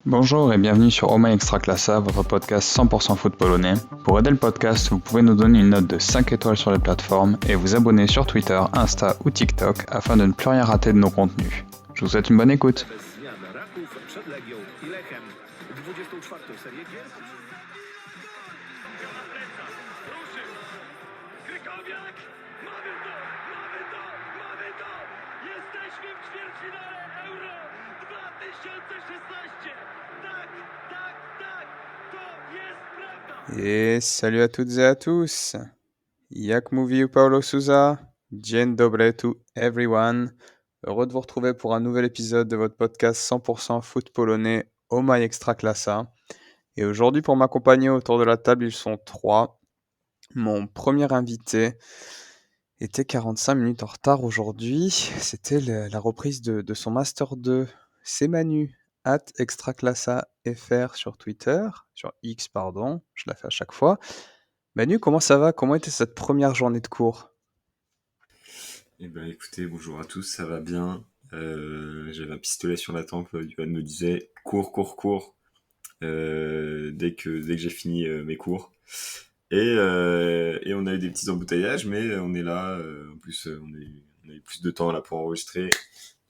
Bonjour et bienvenue sur Oma Extraclassa, votre podcast 100% foot polonais. Pour aider le podcast, vous pouvez nous donner une note de 5 étoiles sur les plateformes et vous abonner sur Twitter, Insta ou TikTok afin de ne plus rien rater de nos contenus. Je vous souhaite une bonne écoute. Et salut à toutes et à tous. Jak mówił Paulo Souza, dzień dobry to everyone. Heureux de vous retrouver pour un nouvel épisode de votre podcast 100% foot polonais Oh My Extraclassa. Et aujourd'hui, pour m'accompagner autour de la table, ils sont trois. Mon premier invité était 45 minutes en retard aujourd'hui. C'était la reprise de son Master 2. C'est Manu, @extraclassafr sur Twitter, sur X, pardon. Je la fais à chaque fois. Manu, comment ça va? Comment était cette première journée de cours? Eh ben écoutez, bonjour à tous, ça va bien. J'avais un pistolet sur la tempe, Yoann me disait cours, cours, cours, dès que j'ai fini mes cours. Et on a eu des petits embouteillages, mais on est là. En plus, on a eu plus de temps là pour enregistrer.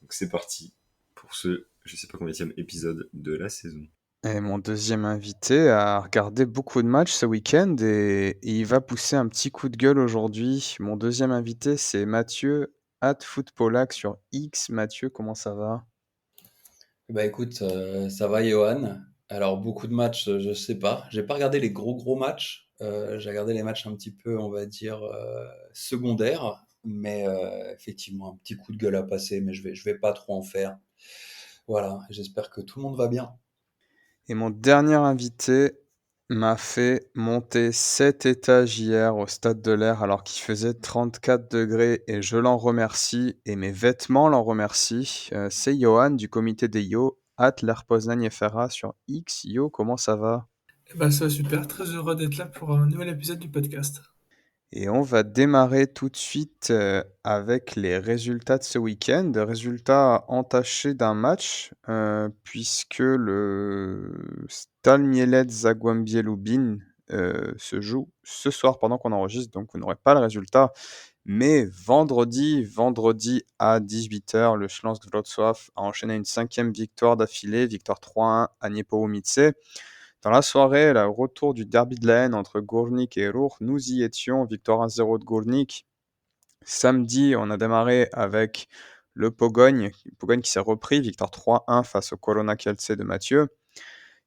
Donc c'est parti pour ce, je sais pas combienième épisode de la saison. Et mon deuxième invité a regardé beaucoup de matchs ce week-end et il va pousser un petit coup de gueule aujourd'hui. Mon deuxième invité, c'est Mathieu, @footpolac sur X. Mathieu, comment ça va? Bah écoute, ça va Johan. Alors beaucoup de matchs, je sais pas. J'ai pas regardé les gros matchs. J'ai regardé les matchs un petit peu, on va dire, secondaires. Mais effectivement, un petit coup de gueule à passer, mais je vais pas trop en faire. Voilà, j'espère que tout le monde va bien. Et mon dernier invité m'a fait monter 7 étages hier au Stade de l'Air alors qu'il faisait 34 degrés et je l'en remercie et mes vêtements l'en remercient. C'est Johan du comité des Yo, @l'Air Poznań FRA sur X. Yo, comment ça va? Ça va super, très heureux d'être là pour un nouvel épisode du podcast. Et on va démarrer tout de suite avec les résultats de ce week-end. Résultats entachés d'un match, puisque le Stal Mielec Zagłębie Lubin se joue ce soir pendant qu'on enregistre, donc vous n'aurez pas le résultat. Mais vendredi à 18h, le Śląsk Wrocław a enchaîné une 5e victoire d'affilée, victoire 3-1 à Niepołomice. Dans la soirée, le retour du derby de la haine entre Górnik et Ruch, nous y étions, victoire 1-0 de Górnik. Samedi, on a démarré avec le Pogoń qui s'est repris, victoire 3-1 face au Korona Kielce de Mathieu,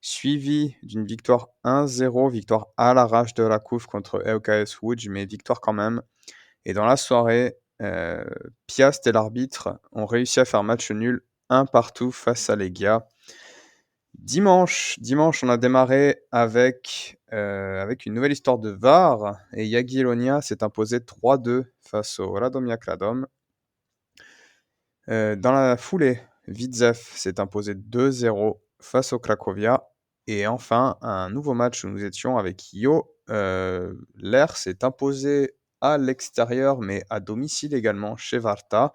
suivi d'une victoire 1-0, victoire à l'arrache de Raków contre ŁKS Łódź, mais victoire quand même. Et dans la soirée, Piast et l'arbitre ont réussi à faire match nul 1 partout face à Legia. Dimanche, on a démarré avec une nouvelle histoire de VAR et Jagiellonia s'est imposé 3-2 face au Radomiak Radom. Dans la foulée, Widzew s'est imposé 2-0 face au Cracovia. Et enfin, un nouveau match où nous étions avec Yo. L'Air s'est imposé à l'extérieur, mais à domicile également, chez Warta,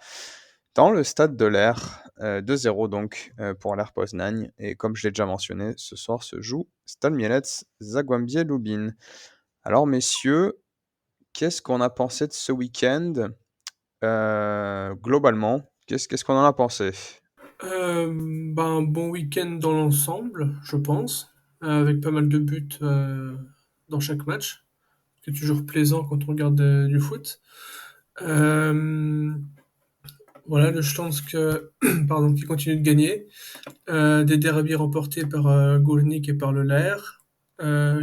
dans le stade de l'Air. 2-0 donc pour l'Air Poznań. Et comme je l'ai déjà mentionné, ce soir se joue Stal Mielec Zagłębie Lubin. Alors messieurs, qu'est-ce qu'on a pensé de ce week-end globalement? Qu'est-ce qu'on en a pensé? Un bon week-end dans l'ensemble, je pense, avec pas mal de buts dans chaque match. C'est toujours plaisant quand on regarde du foot. Voilà, le Śląsk pardon, qui continue de gagner. Des derbies remportés par Górnik et par le LR.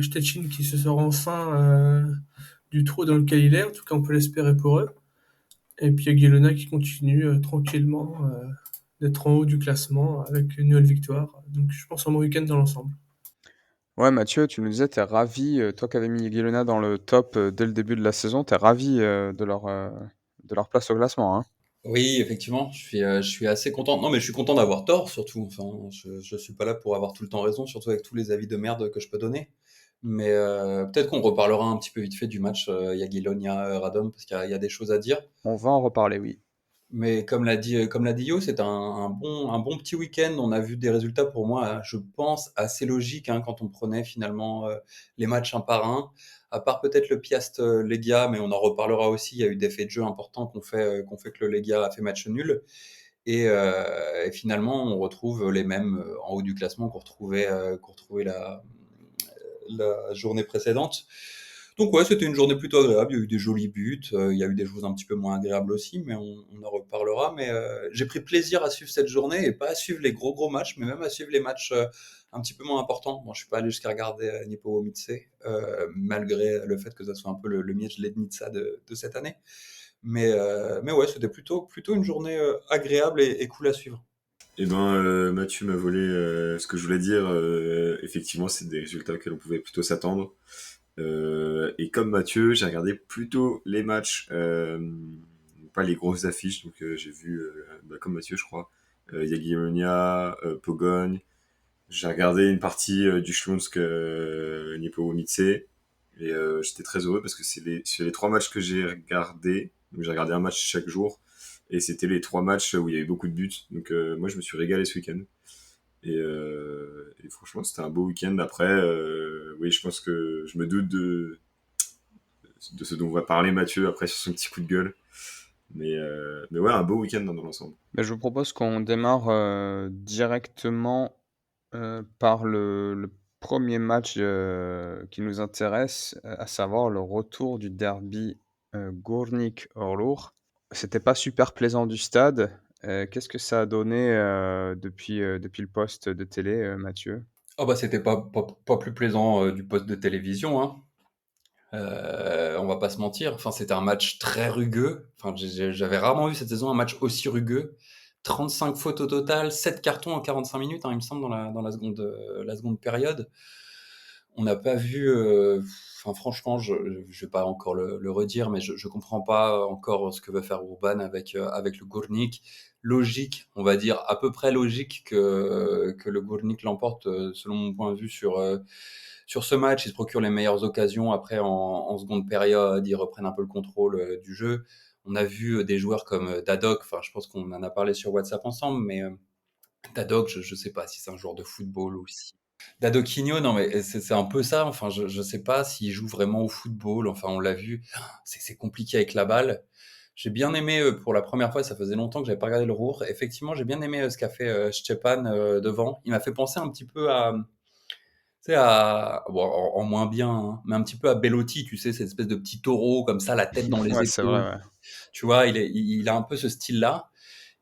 Szczecin qui se sort enfin du trou dans lequel il est, en tout cas on peut l'espérer pour eux. Et puis Jagiellona qui continue tranquillement d'être en haut du classement avec une nouvelle victoire. Donc je pense un bon week-end dans l'ensemble. Ouais, Mathieu, tu nous disais, t'es ravi, toi qui avais mis Girona dans le top dès le début de la saison, t'es ravi de leur place au classement, hein. Oui, effectivement, je suis assez content. Non, mais je suis content d'avoir tort, surtout. Enfin, je suis pas là pour avoir tout le temps raison, surtout avec tous les avis de merde que je peux donner. Mais peut-être qu'on reparlera un petit peu vite fait du match Jagiellonia Radom parce qu'il y a des choses à dire. On va en reparler, oui. Mais comme l'a dit Yo, c'est un bon petit week-end. On a vu des résultats pour moi, je pense, assez logiques hein, quand on prenait finalement les matchs un par un. À part peut-être le Piast Legia, mais on en reparlera aussi. Il y a eu des faits de jeu importants qu'on fait que le Legia a fait match nul. Et finalement, on retrouve les mêmes en haut du classement qu'on retrouvait la journée précédente. Donc ouais, c'était une journée plutôt agréable. Il y a eu des jolis buts, il y a eu des choses un petit peu moins agréables aussi, mais on en reparlera. Mais j'ai pris plaisir à suivre cette journée et pas à suivre les gros matchs, mais même à suivre les matchs un petit peu moins importants. Bon, je suis pas allé jusqu'à regarder Nipo-Mitse, malgré le fait que ça soit un peu le Miedź-Legnica de cette année. Mais ouais, c'était plutôt une journée agréable et cool à suivre. Eh ben, Mathieu m'a volé ce que je voulais dire. Effectivement, c'est des résultats auxquels on pouvait plutôt s'attendre. Et comme Mathieu, j'ai regardé plutôt les matchs, pas les grosses affiches. Donc j'ai vu, comme Mathieu, je crois, Jagiellonia, Pogoń. J'ai regardé une partie du Śląsk Niepołomice. Et j'étais très heureux parce que c'est les 3 matchs que j'ai regardés. Donc j'ai regardé un match chaque jour. Et c'était les 3 matchs où il y avait beaucoup de buts. Donc moi, je me suis régalé ce week-end. Et franchement, c'était un beau week-end. Après, oui, je pense que je me doute de ce dont va parler Mathieu après sur son petit coup de gueule. Mais ouais, un beau week-end dans l'ensemble. Je vous propose qu'on démarre directement par le premier match qui nous intéresse, à savoir le retour du derby Górnik Orlów. C'était pas super plaisant du stade. Qu'est-ce que ça a donné depuis le poste de télé, Mathieu? Oh bah c'était pas plus plaisant du poste de télévision, hein. On va pas se mentir. Enfin, c'était un match très rugueux. Enfin, j'avais rarement vu cette saison un match aussi rugueux. 35 fautes au total, 7 cartons en 45 minutes, hein, il me semble, dans la seconde période. On n'a pas vu. Enfin, franchement, je vais pas encore le redire, mais je comprends pas encore ce que veut faire Urban avec le Górnik. Logique, on va dire à peu près logique que le Górnik l'emporte, selon mon point de vue, sur ce match. Ils se procurent les meilleures occasions. Après, en seconde période, ils reprennent un peu le contrôle du jeu. On a vu des joueurs comme Dadok. Enfin, je pense qu'on en a parlé sur WhatsApp ensemble, mais Dadok, je sais pas si c'est un joueur de football aussi. Dadoquinho, non mais c'est un peu ça. Enfin, je sais pas s'il joue vraiment au football. Enfin, on l'a vu, c'est compliqué avec la balle. J'ai bien aimé pour la première fois, ça faisait longtemps que j'avais pas regardé le Ruhr. Effectivement, j'ai bien aimé ce qu'a fait Szczepan devant. Il m'a fait penser un petit peu à, tu sais, bon, en moins bien, hein, mais un petit peu à Bellotti, tu sais, cette espèce de petit taureau comme ça, la tête dans les Ouais, c'est vrai, épaules. ouais. Tu vois, il a un peu ce style-là.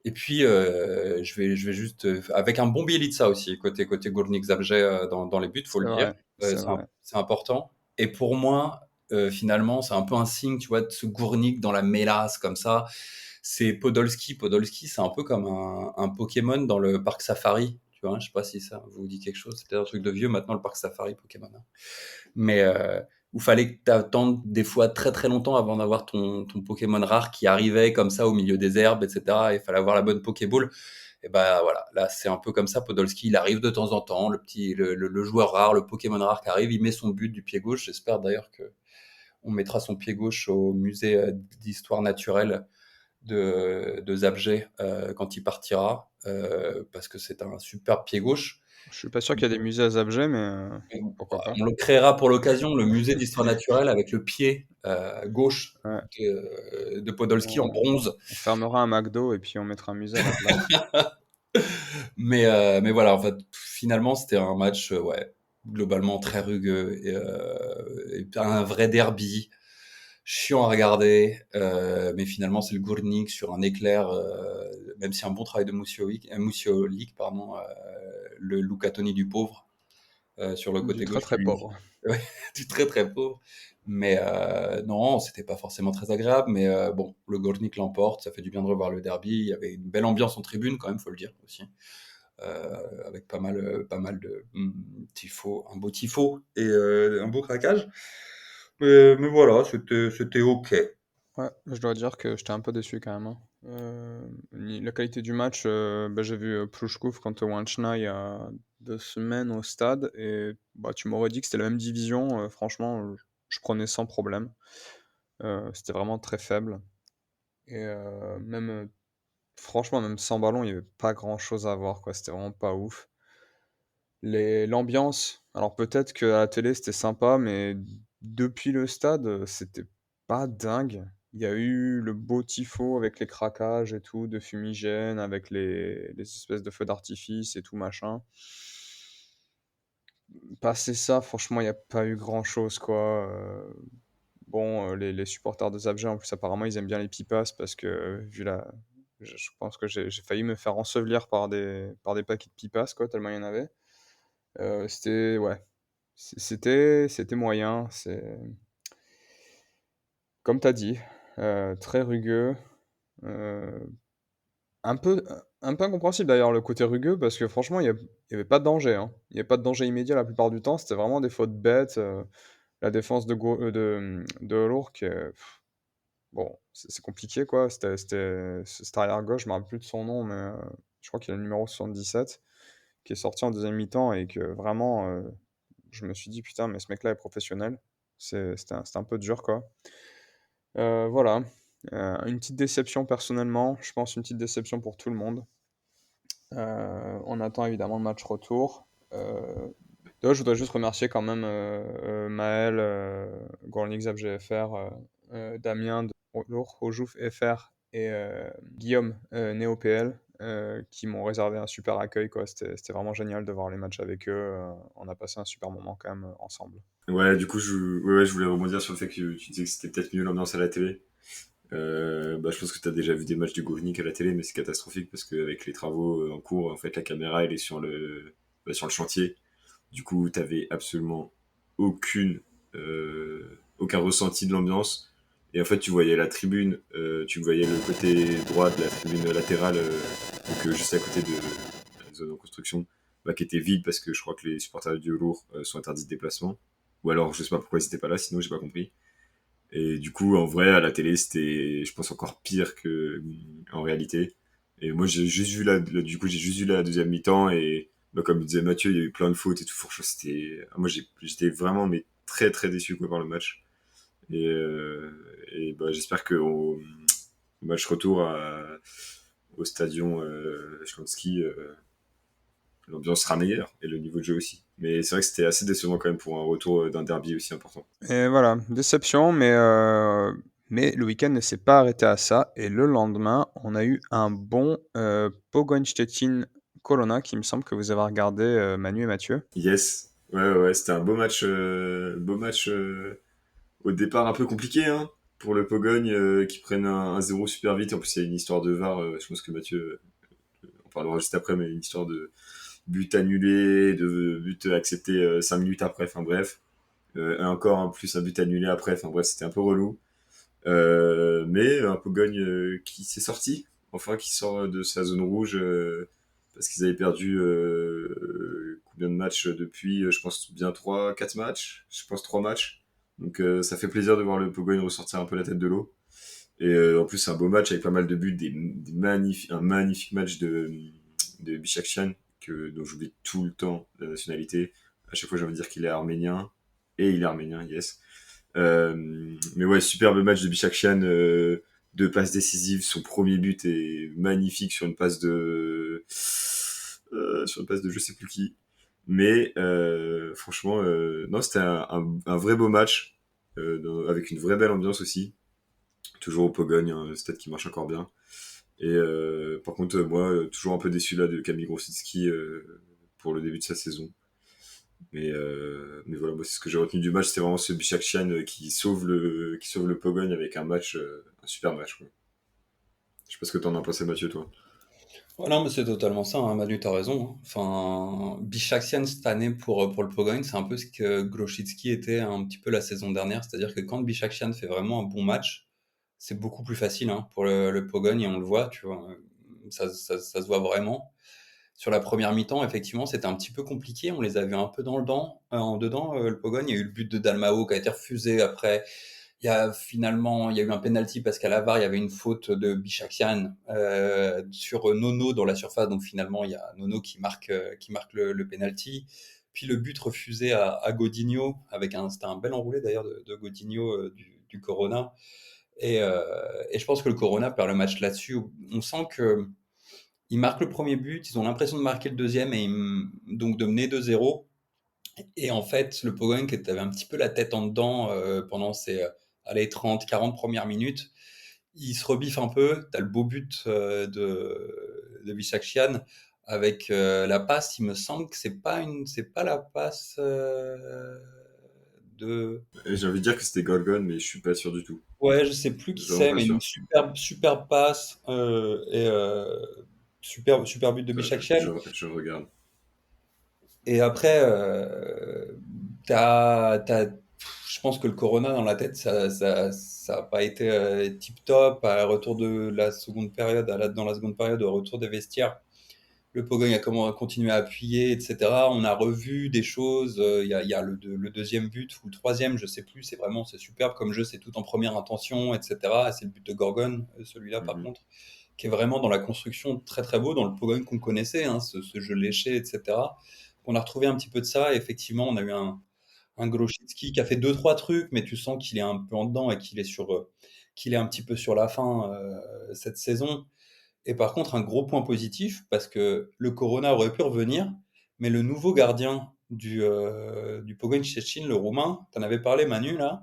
Et puis, je vais juste, avec un bon Bielitsa aussi, côté Górnik Zabrze dans les buts, faut C'est le dire. vrai, c'est C'est vrai. c'est important. Et pour moi, finalement, c'est un peu un signe, tu vois, de ce Górnik dans la mélasse comme ça. C'est Podolski. Podolski, c'est un peu comme un Pokémon dans le parc Safari. Tu vois, je sais pas si ça vous dit quelque chose. C'était un truc de vieux maintenant, le parc Safari Pokémon, hein. Mais où fallait que tu attendes des fois très très longtemps avant d'avoir ton Pokémon rare qui arrivait comme ça au milieu des herbes, etc. Il fallait avoir la bonne Pokéball. Et ben voilà, là c'est un peu comme ça. Podolski, il arrive de temps en temps, le joueur rare, le Pokémon rare qui arrive, il met son but du pied gauche. J'espère d'ailleurs que on mettra son pied gauche au musée d'histoire naturelle de Zabgé quand il partira, parce que c'est un superbe pied gauche. Je suis pas sûr qu'il y a des musées à Zabrze, mais pourquoi pas? On le créera pour l'occasion, le musée d'histoire naturelle avec le pied gauche Ouais. de Podolski en On bronze. on fermera un McDo et puis on mettra un musée à la place. Mais voilà, en fait, finalement, c'était un match, ouais, globalement très rugueux et un vrai derby, chiant à regarder. Mais finalement, c'est le Górnik sur un éclair, même si un bon travail de Musiolik, pardon, le Luca Toni du pauvre sur le Du côté très, gauche très pauvre. ouais, du très très pauvre. Mais non, c'était pas forcément très agréable. Mais bon, le Górnik l'emporte, ça fait du bien de revoir le derby. Il y avait une belle ambiance en tribune quand même, faut le dire aussi, avec pas mal de tifo, un beau tifo et un beau craquage. Mais voilà, c'était ok. Ouais, je dois dire que j'étais un peu déçu quand même, hein. La qualité du match, j'ai vu, Pruszków contre Łączna il y a 2 semaines au stade et tu m'aurais dit que c'était la même division, franchement, je prenais sans problème. C'était vraiment très faible et même, franchement, même sans ballon, il y avait pas grand-chose à voir, quoi. C'était vraiment pas ouf. L'ambiance, alors peut-être qu'à la télé, c'était sympa, mais depuis le stade, c'était pas dingue. Il y a eu le beau tifo avec les craquages et tout, de fumigène, avec les espèces de feux d'artifice et tout machin. Passé ça, franchement, il y a pas eu grand-chose, quoi. Bon, les supporters de Zabrze, en plus, apparemment, ils aiment bien les pipas parce que, vu la je pense que j'ai failli me faire ensevelir par des paquets de pipas, quoi, tellement il y en avait. C'était ouais, c'était moyen, c'est comme tu as dit, très rugueux, heu, un peu incompréhensible d'ailleurs le côté rugueux parce que franchement il y avait pas de danger, hein. Il y avait pas de danger immédiat la plupart du temps, c'était vraiment des fautes bêtes, la défense de Olourq, bon, c'est compliqué quoi, cet arrière gauche, je me rappelle plus de son nom mais, je crois qu'il a le numéro 77 qui est sorti en deuxième mi-temps et que vraiment, je me suis dit: «Putain, mais ce mec-là est professionnel». C'était un peu dur, quoi. Voilà, une petite déception personnellement, je pense une petite déception pour tout le monde. On attend évidemment le match retour. D'ailleurs, je voudrais juste remercier quand même, Maël, Gornik Zap GFR, Damien de Rojouf FR et Guillaume, NeoPL, qui m'ont réservé un super accueil, quoi. C'était vraiment génial de voir les matchs avec eux, on a passé un super moment quand même, ensemble. Ouais, du coup, ouais, je voulais rebondir sur le fait que tu disais que c'était peut-être mieux l'ambiance à la télé. Bah, je pense que tu as déjà vu des matchs du Govnik à la télé, mais c'est catastrophique parce qu'avec les travaux en cours, en fait, la caméra elle est sur le chantier. Du coup, t'avais absolument aucune, aucun ressenti de l'ambiance. Et en fait, tu voyais la tribune, tu voyais le côté droit de la tribune latérale, donc juste à côté de la zone en construction, bah, qui était vide parce que je crois que les supporters du lourd sont interdits de déplacement. Ou alors, je sais pas pourquoi ils étaient pas là, sinon j'ai pas compris. Et du coup, en vrai, à la télé, c'était, je pense, encore pire que en réalité. Et moi, j'ai juste vu du coup, j'ai juste vu la deuxième mi-temps et, bah, comme disait Mathieu, il y a eu plein de fautes et tout. Franchement, moi, j'étais vraiment, mais très, très déçu, quoi, par le match. Et bah, j'espère qu'au match retour au stadion Śląski, l'ambiance sera meilleure et le niveau de jeu aussi. Mais c'est vrai que c'était assez décevant quand même pour un retour d'un derby aussi important. Et voilà, déception, mais le week-end ne s'est pas arrêté à ça et le lendemain, on a eu un bon, Pogoń Szczecin Corona qui me semble que vous avez regardé, Manu et Mathieu. Yes, ouais, c'était un beau match au départ un peu compliqué hein, pour le Pogogne qui prennent un 0 super vite. En plus, il y a une histoire de VAR, je pense que Mathieu en parlera juste après, mais une histoire de but annulé, de but accepté 5 minutes après, enfin bref. Et encore en plus un but annulé après, enfin bref, c'était un peu relou. Mais un Pogogne qui s'est sorti, enfin qui sort de sa zone rouge parce qu'ils avaient perdu combien de matchs depuis je pense bien 3 4 matchs, je pense 3 matchs. Donc ça fait plaisir de voir le Pogogne ressortir un peu la tête de l'eau. Et en plus, c'est un beau match avec pas mal de buts, un magnifique match de Bishakhian, dont j'oublie tout le temps la nationalité. À chaque fois, j'ai envie de dire qu'il est arménien. Et il est arménien, yes. Mais ouais, superbe match de Bishakhian, deux passes décisives. Son premier but est magnifique sur une passe de je sais plus qui. Mais franchement, non, c'était un vrai beau match, avec une vraie belle ambiance aussi. Toujours au Pogogne, un stade qui marche encore bien. Et par contre, moi, toujours un peu déçu là de Kamil Grosicki pour le début de sa saison. Mais voilà, moi, c'est ce que j'ai retenu du match, c'était vraiment ce Bishakhian qui sauve le Pogogne avec un super match, quoi. Je sais pas ce que t'en as pensé, Mathieu, toi. Ouais, non, mais c'est totalement ça, hein, Manu, t'as raison, hein. Enfin, Bishaksian cette année pour le Pogogne, c'est un peu ce que Grosicki était un petit peu la saison dernière, c'est-à-dire que quand Bishaksian fait vraiment un bon match, c'est beaucoup plus facile hein, pour le Pogogne et on le voit, tu vois, ça se voit vraiment. Sur la première mi-temps, effectivement, c'était un petit peu compliqué, on les a vus un peu en dedans, le Pogogne, il y a eu le but de Dalmao qui a été refusé après, il y a eu un penalty parce qu'à la VAR, il y avait une faute de Bishaksian sur Nono dans la surface. Donc finalement, il y a Nono qui marque le penalty. Puis le but refusé à Godinho, c'était un bel enroulé d'ailleurs de Godinho du Corona. Et je pense que le Corona perd le match là-dessus. On sent que ils marquent le premier but, ils ont l'impression de marquer le deuxième et donc de mener 2-0. Et en fait, le Pogong qui avait un petit peu la tête en dedans pendant ces 30, 40 premières minutes, il se rebiffe un peu. Tu as le beau but de Bissakian avec la passe. Il me semble que c'est pas la passe de. Et j'ai envie de dire que c'était Gorgon, mais je suis pas sûr du tout. Ouais, je sais plus qui Vraiment c'est, pas mais une sûr. superbe passe et super but de Bissakian. Je regarde. Et après, je pense que le Corona dans la tête, ça a pas été tip top. À retour de la seconde période, dans la seconde période, au retour des vestiaires, le Pogong a continué à appuyer, etc. On a revu des choses. Il y a le deuxième but ou le troisième, je sais plus. C'est superbe comme jeu. C'est tout en première intention, etc. Et c'est le but de Gorgon, celui-là par Mhm. contre, qui est vraiment dans la construction très très beau, dans le Pogong qu'on connaissait, hein, ce jeu léché, etc. On a retrouvé un petit peu de ça. Et effectivement, on a eu un Grosicki qui a fait deux trois trucs, mais tu sens qu'il est un peu en dedans et qu'il est un petit peu sur la fin cette saison. Et par contre, un gros point positif, parce que le Corona aurait pu revenir, mais le nouveau gardien du Pogoń Szczecin, le Roumain, t'en avais parlé Manu là,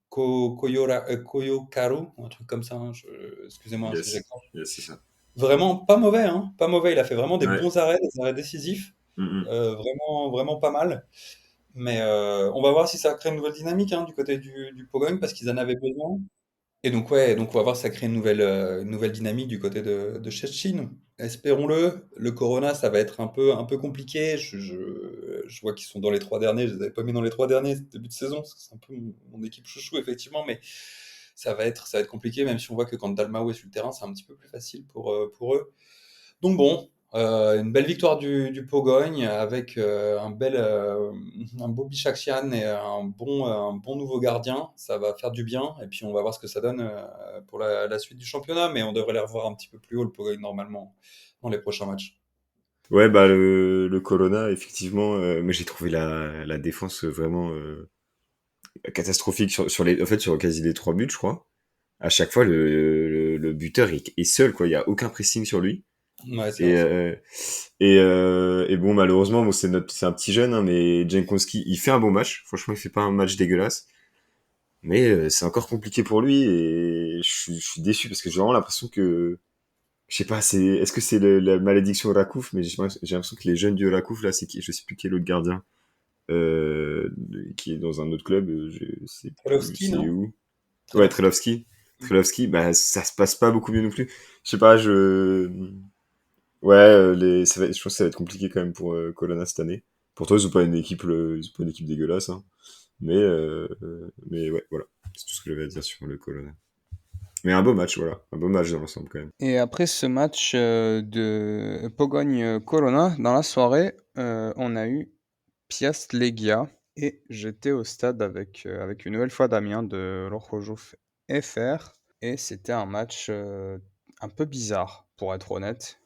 Koyokaru, un truc comme ça, hein, excusez-moi si Yes, j'écorche. yes, c'est ça. Vraiment pas mauvais, hein, pas mauvais, il a fait vraiment Ouais. des arrêts décisifs, Mhm. vraiment, vraiment pas mal. Mais on va voir si ça crée une nouvelle dynamique hein, du côté du Pogong, parce qu'ils en avaient besoin. Et donc, ouais, donc on va voir si ça crée une nouvelle dynamique du côté de Szczecin. Espérons-le. Le Corona, ça va être un peu compliqué. Je vois qu'ils sont dans les trois derniers. Je les avais pas mis dans les trois derniers ce début de saison, parce que c'est un peu mon équipe chouchou, effectivement. Mais ça va être compliqué, même si on voit que quand Dalmau est sur le terrain, c'est un petit peu plus facile pour eux. Donc bon, une belle victoire du Pogone avec un beau Bichaksian et un bon nouveau gardien. Ça va faire du bien et puis on va voir ce que ça donne pour la suite du championnat, mais on devrait les revoir un petit peu plus haut le Pogone normalement dans les prochains matchs. Ouais, bah le Corona, effectivement, mais j'ai trouvé la défense vraiment catastrophique en fait, sur quasi les trois buts, je crois. À chaque fois, le buteur est seul, quoi. Il y a aucun pressing sur lui. Ouais, c'est Et, vrai ça. euh, et bon, malheureusement, bon, c'est un petit jeune, hein, mais Jankowski, il fait un bon match. Franchement, il fait pas un match dégueulasse. Mais c'est encore compliqué pour lui et je suis déçu parce que j'ai vraiment l'impression que, je sais pas, est-ce que c'est la malédiction Rakouf, mais j'ai l'impression que les jeunes du Rakouf, là, c'est qui, je sais plus quel autre gardien, qui est dans un autre club, je sais plus Trelowski, c'est non? où. Ouais, Trelowski. Trelovski. Trelovski, bah, ça se passe pas beaucoup mieux non plus. Je sais pas, ouais, je pense que ça va être compliqué quand même pour Colonna cette année. Pourtant, ils ont pas une équipe, ils ont pas une équipe dégueulasse, hein. Mais ouais, voilà. C'est tout ce que j'avais à dire sur le Colonna. Mais un beau match, voilà. Un beau match dans l'ensemble quand même. Et après ce match de Pologne-Corona, dans la soirée, on a eu Piast Legia et j'étais au stade avec une nouvelle fois Damien de Rojouf FR et c'était un match un peu bizarre pour être honnête,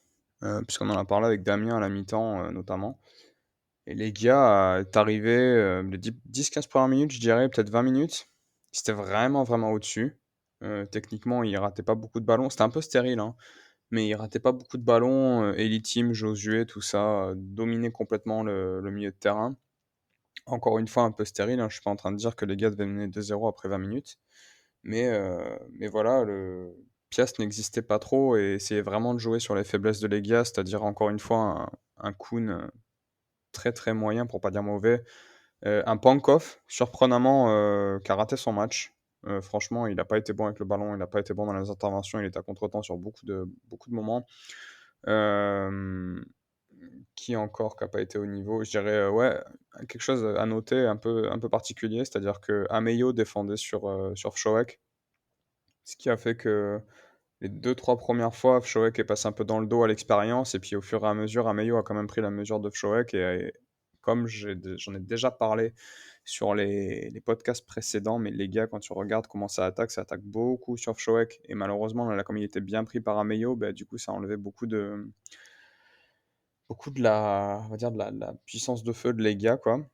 puisqu'on en a parlé avec Damien à la mi-temps notamment. Et Legia est arrivé les 10-15 premières minutes, je dirais, peut-être 20 minutes. C'était vraiment, vraiment au-dessus. Techniquement, il ratait pas beaucoup de ballons. C'était un peu stérile, hein, mais il ratait pas beaucoup de ballons. Elite Team, Josué, tout ça, dominait complètement le milieu de terrain. Encore une fois, un peu stérile, hein, je suis pas en train de dire que les gars devaient mener 2-0 après 20 minutes. Mais voilà, le Piast n'existait pas trop et essayait vraiment de jouer sur les faiblesses de Legia, c'est-à-dire encore une fois un Kun très très moyen pour pas dire mauvais. Un Pankov, surprenamment, qui a raté son match. Franchement, il n'a pas été bon avec le ballon, il n'a pas été bon dans les interventions, il était à contre-temps sur beaucoup de moments. Qui encore qui n'a pas été au niveau? Je dirais, ouais, quelque chose à noter un peu particulier, c'est-à-dire que Ameyo défendait sur Fshowek, ce qui a fait que les deux trois premières fois, Fshowek est passé un peu dans le dos à l'expérience et puis au fur et à mesure, Ameyo a quand même pris la mesure de Fshowek et comme j'en ai déjà parlé sur les podcasts précédents, mais les gars, quand tu regardes comment ça attaque beaucoup sur Fshowek et malheureusement, là, comme il était bien pris par Ameyo, bah, du coup, ça a enlevé beaucoup de la, on va dire de la puissance de feu de Legia, quoi.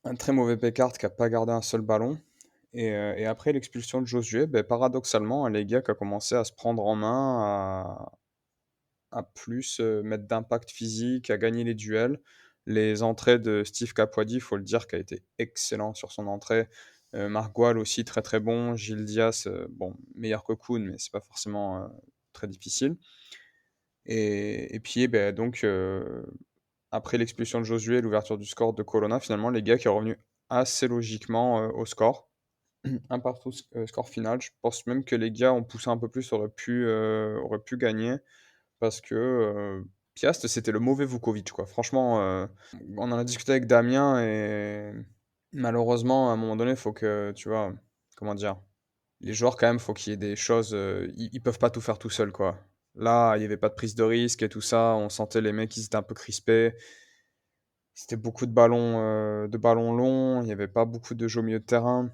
Un très mauvais Pecart qui a pas gardé un seul ballon. Et après l'expulsion de Josué, ben, paradoxalement, les gars qui a commencé à se prendre en main, à plus mettre d'impact physique, à gagner les duels. Les entrées de Steve Capuadi, il faut le dire, qui a été excellent sur son entrée. Marc Gual aussi très très bon. Gilles Diaz, bon, meilleur que Kuhn, mais c'est pas forcément très difficile. Et puis, ben, donc, après l'expulsion de Josué et l'ouverture du score de Colonna, finalement, les gars qui est revenu assez logiquement au score. Un partout score final. Je pense même que les gars ont poussé un peu plus, auraient pu gagner parce que Piast, c'était le mauvais Vukovic, quoi. Franchement, on en a discuté avec Damien et malheureusement, à un moment donné, faut que, tu vois, comment dire, les joueurs, quand même, faut qu'il y ait des choses. Ils peuvent pas tout faire tout seuls, quoi. Là, il y avait pas de prise de risque et tout ça. On sentait les mecs, ils étaient un peu crispés. C'était beaucoup de ballons longs. Il y avait pas beaucoup de jeux au milieu de terrain.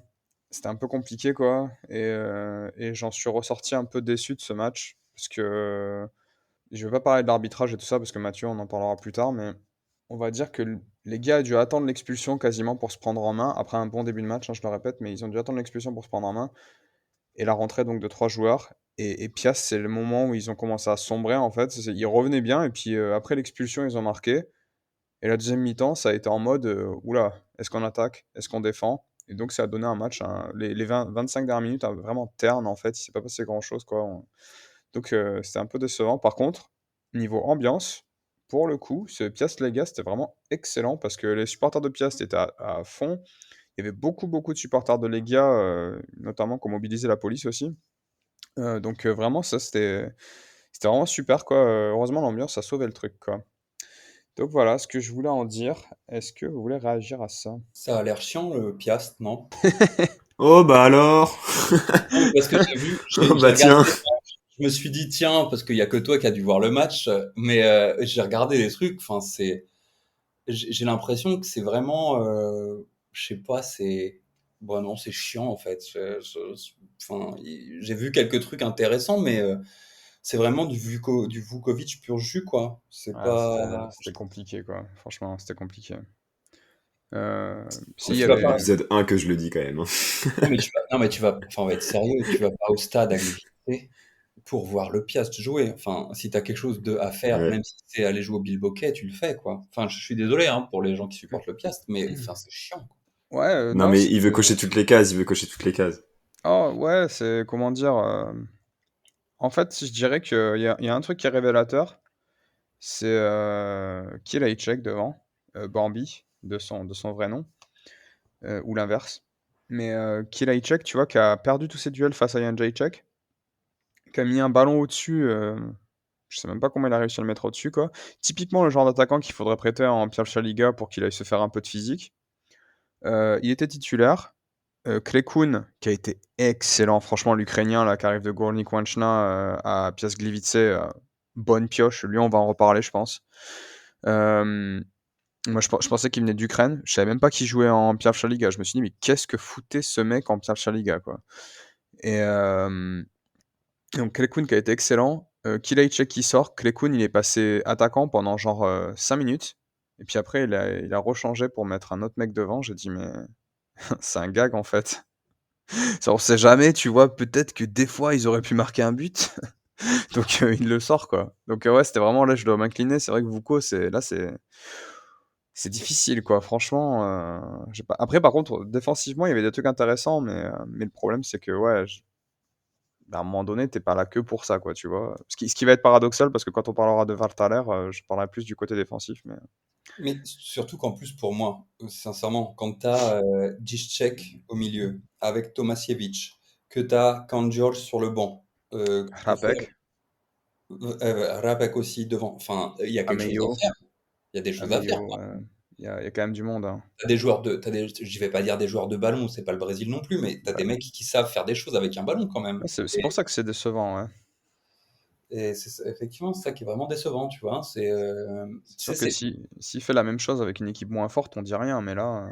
C'était un peu compliqué, quoi. Et j'en suis ressorti un peu déçu de ce match parce que je vais pas parler de l'arbitrage et tout ça parce que Mathieu, on en parlera plus tard, mais on va dire que les gars ont dû attendre l'expulsion quasiment pour se prendre en main, après un bon début de match, hein, je le répète, mais ils ont dû attendre l'expulsion pour se prendre en main, et la rentrée donc de 3 joueurs, et Pias, c'est le moment où ils ont commencé à sombrer en fait, ils revenaient bien, et puis après l'expulsion, ils ont marqué, et la deuxième mi-temps, ça a été en mode, oula, est-ce qu'on attaque, est-ce qu'on défend? Et donc ça a donné un match, hein, les 25 dernières minutes, hein, vraiment terne en fait, il s'est pas passé grand-chose quoi. Donc c'était un peu décevant. Par contre, niveau ambiance, pour le coup, ce Piast Lega, c'était vraiment excellent parce que les supporters de Piast étaient à fond. Il y avait beaucoup, beaucoup de supporters de Legia, notamment qui ont mobilisé la police aussi. Donc vraiment, ça, c'était vraiment super, quoi. Heureusement, l'ambiance a sauvé le truc, quoi. Donc voilà ce que je voulais en dire. Est-ce que vous voulez réagir à ça? Ça a l'air chiant, le Piast, non? Oh bah alors. Non, mais parce que j'ai vu, Oh j'ai bah regardé, tiens. je me suis dit, tiens, parce qu'il y a que toi qui as dû voir le match, mais j'ai regardé les trucs, enfin, j'ai l'impression que c'est vraiment, je sais pas, bon, non, c'est chiant, en fait. Enfin, j'ai vu quelques trucs intéressants, mais c'est vraiment du Vukovic pur jus, quoi. C'est Ouais, pas, c'était compliqué, quoi. Franchement, c'était compliqué. Ça Si, il y tu fait vas depuis avait... pas, l'épisode 1 que je le dis quand même, hein. non, mais tu vas, enfin, on va être sérieux, tu vas pas au stade à Gliwice pour voir le Piast jouer. Enfin, si t'as quelque chose à faire, Ouais. même si c'est aller jouer au Bilboquet, tu le fais, quoi. Enfin, je suis désolé, hein, pour les gens qui supportent le Piast, mais enfin, c'est chiant, quoi. Ouais, Non non, mais il veut c'était... cocher toutes les cases, il veut cocher toutes les cases. Oh, ouais, c'est... Comment dire... En fait, je dirais qu'il y a un truc qui est révélateur, c'est Kielaichek devant, Bambi, de son vrai nom, ou l'inverse. Mais Kielaichek, tu vois, qui a perdu tous ses duels face à Jan Jacek, qui a mis un ballon au-dessus, je sais même pas comment il a réussi à le mettre au-dessus, quoi. Typiquement le genre d'attaquant qu'il faudrait prêter en Pierwsza Liga pour qu'il aille se faire un peu de physique. Il était titulaire. Klekun, qui a été excellent, franchement, l'Ukrainien là, qui arrive de Górnik Łęczna à Piast Gliwice, bonne pioche. Lui, on va en reparler, je pense. Moi, je pensais qu'il venait d'Ukraine. Je savais même pas qu'il jouait en Pierwsza Liga. Je me suis dit, mais qu'est-ce que foutait ce mec en Pierwsza Liga, quoi. Et donc Klekun qui a été excellent. Kielaichek qui sort. Klekun, il est passé attaquant pendant genre 5 minutes. Et puis après, il a rechangé pour mettre un autre mec devant. J'ai dit, mais c'est un gag en fait. Ça, on sait jamais, tu vois, peut-être que des fois ils auraient pu marquer un but. Donc il le sort quoi. Donc ouais, c'était vraiment là je dois m'incliner, c'est vrai que Vuko c'est difficile quoi. Franchement, j'ai pas après par contre défensivement, il y avait des trucs intéressants mais le problème c'est que ouais, à un moment donné, t'es pas là que pour ça quoi, tu vois. Ce qui va être paradoxal parce que quand on parlera de Valtaler, je parlerai plus du côté défensif mais Mais surtout qu'en plus, pour moi, sincèrement, quand tu as Zizek au milieu, avec Tomasiewicz, que tu as Kandjor sur le banc, tu peux faire Rapek, Rapek aussi devant. Enfin, il y a quelque chose à Ameyo, faire. Il y a des choses à faire, Ameyo, quoi. il y a quand même du monde, hein. T'as des joueurs je vais pas dire des joueurs de ballon, c'est pas le Brésil non plus, mais tu as des Ouais. mecs qui savent faire des choses avec un ballon quand même. Ouais, c'est pour ça que c'est décevant, ouais. Et c'est effectivement ça qui est vraiment décevant, tu vois. C'est Tu sais, sûr que s'il fait la même chose avec une équipe moins forte, on dit rien, mais là,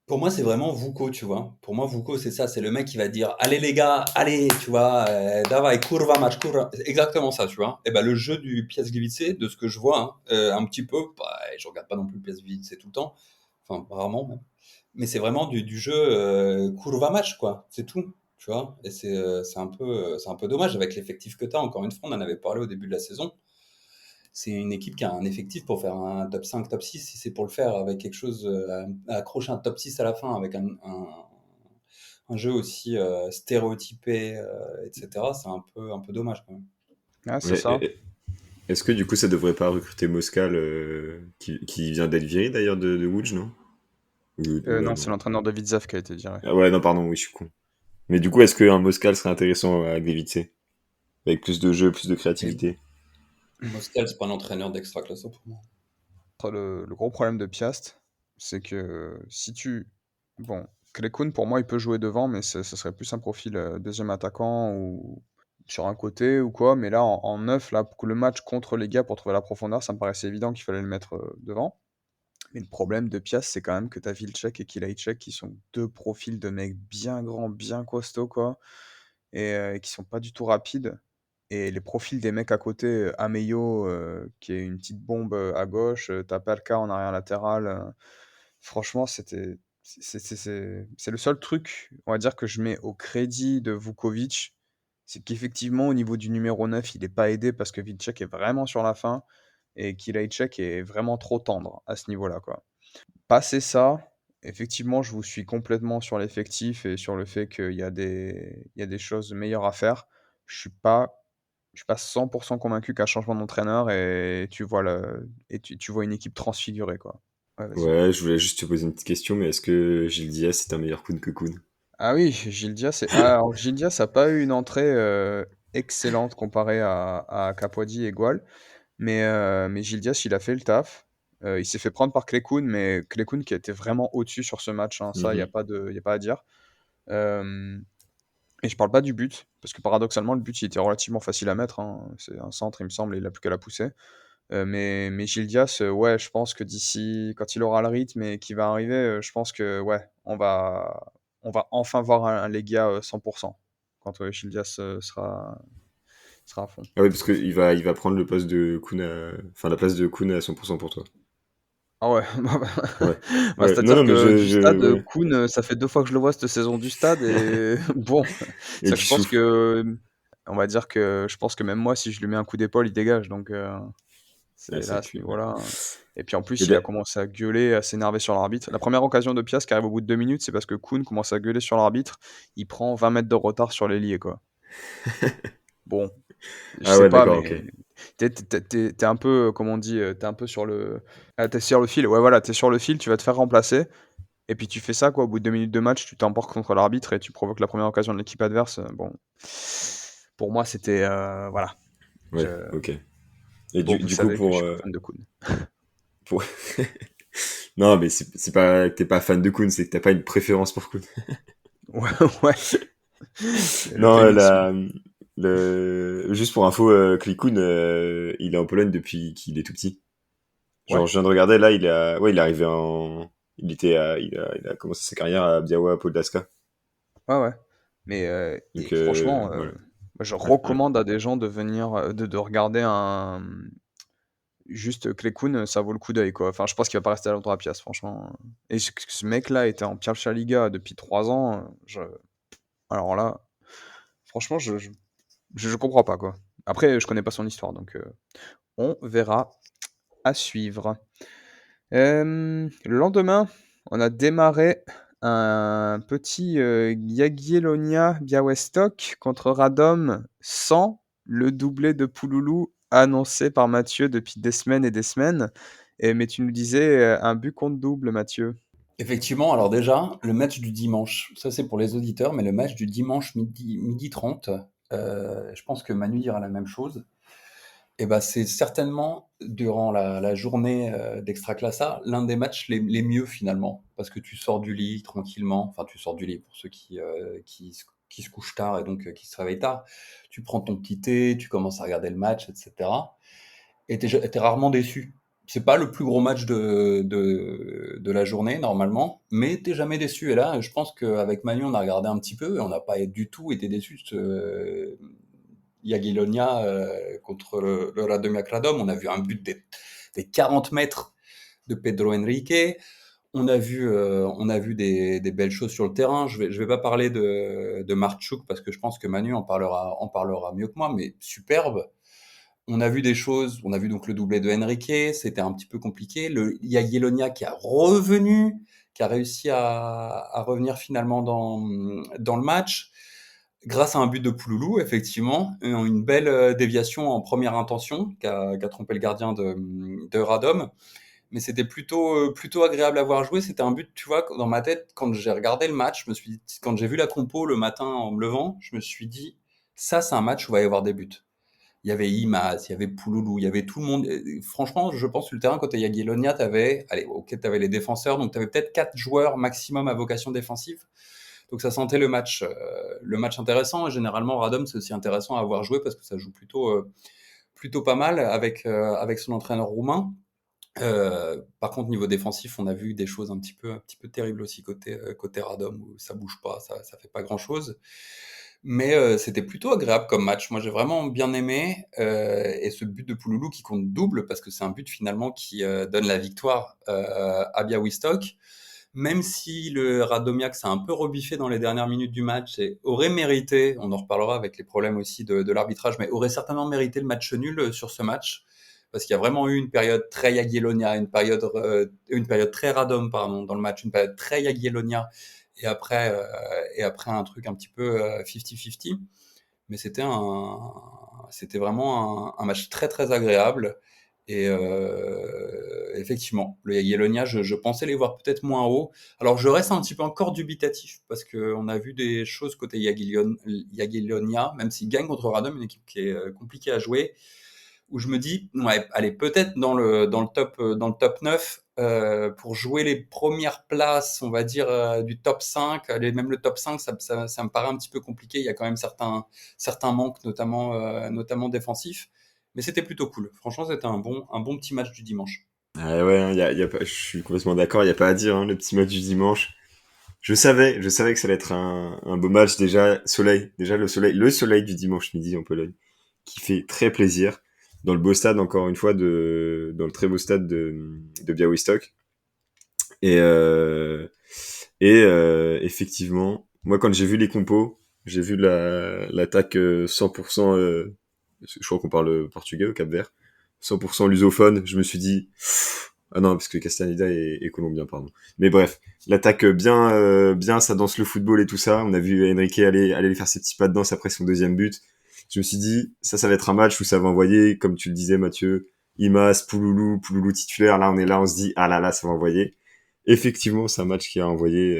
pour moi, c'est vraiment Vuko, tu vois. Pour moi, Vuko, c'est ça. C'est le mec qui va dire, allez les gars, allez, tu vois, davai, kurva match, kurva. C'est exactement ça, tu vois. Et ben le jeu du Piast Gliwice, de ce que je vois, hein, un petit peu, bah, je regarde pas non plus le Piast Gliwice tout le temps, enfin rarement même. Mais c'est vraiment du jeu curva match, quoi. C'est tout, tu vois. Et c'est un peu dommage avec l'effectif que tu as. Encore une fois, on en avait parlé au début de la saison. C'est une équipe qui a un effectif pour faire un top 5, top 6. Si c'est pour le faire avec quelque chose, à accrocher un top 6 à la fin avec un jeu aussi stéréotypé, etc., c'est un peu dommage quand même. Ah, c'est Ouais, ça. est-ce que du coup ça devrait pas recruter Moscal qui vient d'être viré d'ailleurs de Łódź, non? Ouais, Non, non. c'est l'entraîneur de Widzew qui a été viré. Ah ouais, non, pardon, oui, je suis con. Mais du coup, est-ce qu'un Moscal serait intéressant à Gliwice? Avec plus de jeu, plus de Et créativité? Moscal, c'est pas un entraîneur d'extra classe pour moi. le gros problème de Piast, c'est que si tu... Bon, Klekun, pour moi, il peut jouer devant, mais ce serait plus un profil deuxième attaquant ou sur un côté ou quoi. Mais là, en neuf, là, pour le match contre les gars pour trouver la profondeur, ça me paraissait évident qu'il fallait le mettre devant. Mais le problème de Piast, c'est quand même que t'as Vilcek et Kilajček qui sont deux profils de mecs bien grands, bien costauds, quoi, et qui sont pas du tout rapides. Et les profils des mecs à côté, Ameyo, qui est une petite bombe à gauche, t'as Palka en arrière latéral. Franchement, c'est le seul truc, on va dire, que je mets au crédit de Vukovic. C'est qu'effectivement, au niveau du numéro 9, il n'est pas aidé parce que Vilcek est vraiment sur la fin et Kilajček est vraiment trop tendre à ce niveau-là, quoi. Passé ça, effectivement, je vous suis complètement sur l'effectif et sur le fait il y a des choses meilleures à faire. Je suis pas, je suis pas 100% convaincu qu'un changement d'entraîneur et tu vois une équipe transfigurée, quoi. Ouais, vas-y. Ouais, je voulais juste te poser une petite question, mais est-ce que Gilles Diaz c'est un meilleur Kun que Kun? Ah oui, alors, Gil Dias n'a pas eu une entrée excellente comparée à Capoidi et Gual. Mais Gil Dias, il a fait le taf. Il s'est fait prendre par Klekun, mais Klekun qui a été vraiment au-dessus sur ce match, hein, ça, il n'y a Mhm. pas y a pas à dire. Euh, et je parle pas du but, parce que paradoxalement, le but, il était relativement facile à mettre, hein. C'est un centre, il me semble, et il a plus qu'à la pousser. Mais Gil Dias, ouais, je pense que d'ici, quand il aura le rythme et qu'il va arriver, je pense que, ouais, on va enfin voir un Legia 100%, quand Gil Dias sera à fond. Ah ouais, parce qu'il va prendre le poste de Kun enfin la place de Kun à 100% pour toi. Ah ouais, Ouais. bah, Ouais. Non, c'est-à-dire non, mais que du stade, ouais. Koun, ça fait 2 fois que je le vois cette saison du stade et bon, Et c'est que tu je pense souffles. que on va dire que je pense que même moi, si je lui mets un coup d'épaule, il dégage donc Ouais, c'est c'est là, vrai à ce que, ouais. niveau-là, et puis en Et plus, il a ben, commencé à gueuler, à s'énerver sur l'arbitre. La première occasion de Piast qui arrive au bout de 2 minutes, c'est parce que Koun commence à gueuler sur l'arbitre. Il prend 20 mètres de retard sur l'ailier, quoi. Bon, je ah sais ouais, pas, d'accord, mais ok. tu un peu, comme on dit, tu un peu sur le tu sur le fil. Ouais, voilà, tu sur le fil, tu vas te faire remplacer. Et puis tu fais ça, quoi, au bout de 2 minutes de match, tu t'emportes contre l'arbitre et tu provoques la première occasion de l'équipe adverse. Bon, pour moi, c'était. Voilà. Ouais, Je... ok. Et Bon, vous du coup, savez que je suis pas fan de Kun. pour... non, mais c'est pas que t'es pas fan de Kun, c'est que t'as pas une préférence pour Kun. Ouais, ouais. Non, L'euphémisme. juste pour info, Klikun, il est en Pologne depuis qu'il est tout petit. Ouais, Genre, je viens de regarder, là, ouais, il est arrivé il a commencé sa carrière à Biała Podlaska. ouais, ouais. Mais Donc, et franchement, voilà. moi, je Ouais, ouais. recommande à des gens de venir, de regarder un. Juste Klekun, ça vaut le coup d'œil, quoi. Enfin, je pense qu'il va pas rester longtemps à Piast, franchement. Et ce mec-là était en Pierwsza Liga depuis 3 ans. Alors là, franchement, je comprends pas, quoi. Après, je connais pas son histoire, donc on verra à suivre. Le lendemain, on a démarré un petit Jagiellonia Białystok contre Radom sans le doublé de Pouloulou annoncé par Mathieu depuis des semaines et des semaines. Mais tu nous disais un but contre double, Mathieu. Effectivement, alors déjà, le match du dimanche, ça c'est pour les auditeurs, mais le match du dimanche midi 30, je pense que Manu dira la même chose. Et ben, c'est certainement, durant la journée d'Extraclassa, l'un des matchs les mieux finalement, parce que tu sors du lit tranquillement, enfin tu sors du lit pour ceux qui se couchent tard et donc qui se réveillent tard, tu prends ton petit thé, tu commences à regarder le match, etc. Et t'es rarement déçu. C'est pas le plus gros match de la journée normalement, mais t'es jamais déçu. Et là, je pense qu'avec Manu, on a regardé un petit peu et on n'a pas du tout été déçus. Jagiellonia contre le Radomia Radom, on a vu un but des 40 mètres de Pedro Henrique. On a vu des belles choses sur le terrain. Je vais pas parler de Martchouk parce que je pense que Manu en parlera mieux que moi, mais superbe. On a vu des choses, on a vu donc le doublé de Enrique, c'était un petit peu compliqué. Il y a Yelonia qui a revenu, qui a réussi à revenir finalement dans le match, grâce à un but de Pouloulou, effectivement, une belle déviation en première intention qui a trompé le gardien de Radom. Mais c'était plutôt agréable à voir jouer. C'était un but, tu vois, dans ma tête, quand j'ai regardé le match, quand j'ai vu la compo le matin en me levant, je me suis dit, ça, c'est un match où il va y avoir des buts. Il y avait Imaz, il y avait Pouloulou, il y avait tout le monde. Franchement, je pense que sur le terrain, quand tu Yagiellonia, t'avais les défenseurs, donc tu avais peut-être 4 joueurs maximum à vocation défensive. Donc ça sentait le match intéressant. Et généralement, Radom, c'est aussi intéressant à avoir joué parce que ça joue plutôt pas mal avec son entraîneur roumain. Par contre, niveau défensif, on a vu des choses un petit peu terribles aussi côté Radom, où ça bouge pas, ça fait pas grand-chose. Mais c'était plutôt agréable comme match. Moi, j'ai vraiment bien aimé. Et ce but de Pouloulou qui compte double, parce que c'est un but finalement qui donne la victoire à Białystok. Même si le Radomiak s'est un peu rebiffé dans les dernières minutes du match et aurait mérité, on en reparlera avec les problèmes aussi de l'arbitrage, mais aurait certainement mérité le match nul sur ce match. Parce qu'il y a vraiment eu une période très Jagiellonia, une période très Radom, pardon, dans le match, une période très Jagiellonia, et après un truc un petit peu 50-50. Mais c'était vraiment un match très très agréable. Et effectivement, le Jagiellonia, je pensais les voir peut-être moins haut. Alors je reste un petit peu encore dubitatif parce qu'on a vu des choses côté Jagiellonia, même s'ils gagnent contre Radom, une équipe qui est compliquée à jouer, où je me dis, ouais, allez, peut-être dans le top 9, pour jouer les premières places, on va dire, du top 5, allez, même le top 5, ça me paraît un petit peu compliqué. Il y a quand même certains manques, notamment défensifs. Mais c'était plutôt cool. Franchement, c'était un bon petit match du dimanche. Ah ouais, hein, je suis complètement d'accord, il n'y a pas à dire, hein, le petit match du dimanche. Je savais que ça allait être un beau match. Déjà, le soleil du dimanche midi en Pologne, qui fait très plaisir. Dans le beau stade, encore une fois, dans le très beau stade de Białystok. Et, effectivement, moi, quand j'ai vu les compos, j'ai vu l'attaque 100%, je crois qu'on parle portugais au Cap-Vert, 100% lusophone, je me suis dit, ah non, parce que Castaneda est colombien, pardon. Mais bref, l'attaque bien, ça danse le football et tout ça. On a vu Enrique aller faire ses petits pas de danse après son deuxième but. Je me suis dit, ça va être un match où ça va envoyer, comme tu le disais, Mathieu, Imaz, Pouloulou titulaire. Là, on se dit, ah là là, ça va envoyer. Effectivement, c'est un match qui a envoyé,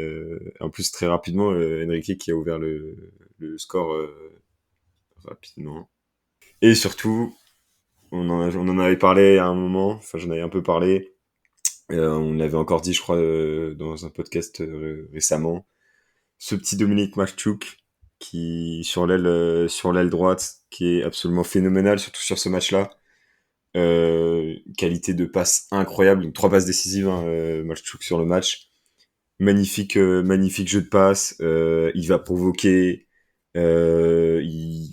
en plus très rapidement, Enrique qui a ouvert le score rapidement. Et surtout, on en avait parlé à un moment, enfin j'en avais un peu parlé, on l'avait encore dit, je crois, dans un podcast récemment, ce petit Dominique Martchouk qui sur l'aile droite, qui est absolument phénoménal, surtout sur ce match-là. Qualité de passe incroyable, donc 3 passes décisives, hein, Martchouk sur le match. Magnifique jeu de passe. Il va provoquer. Il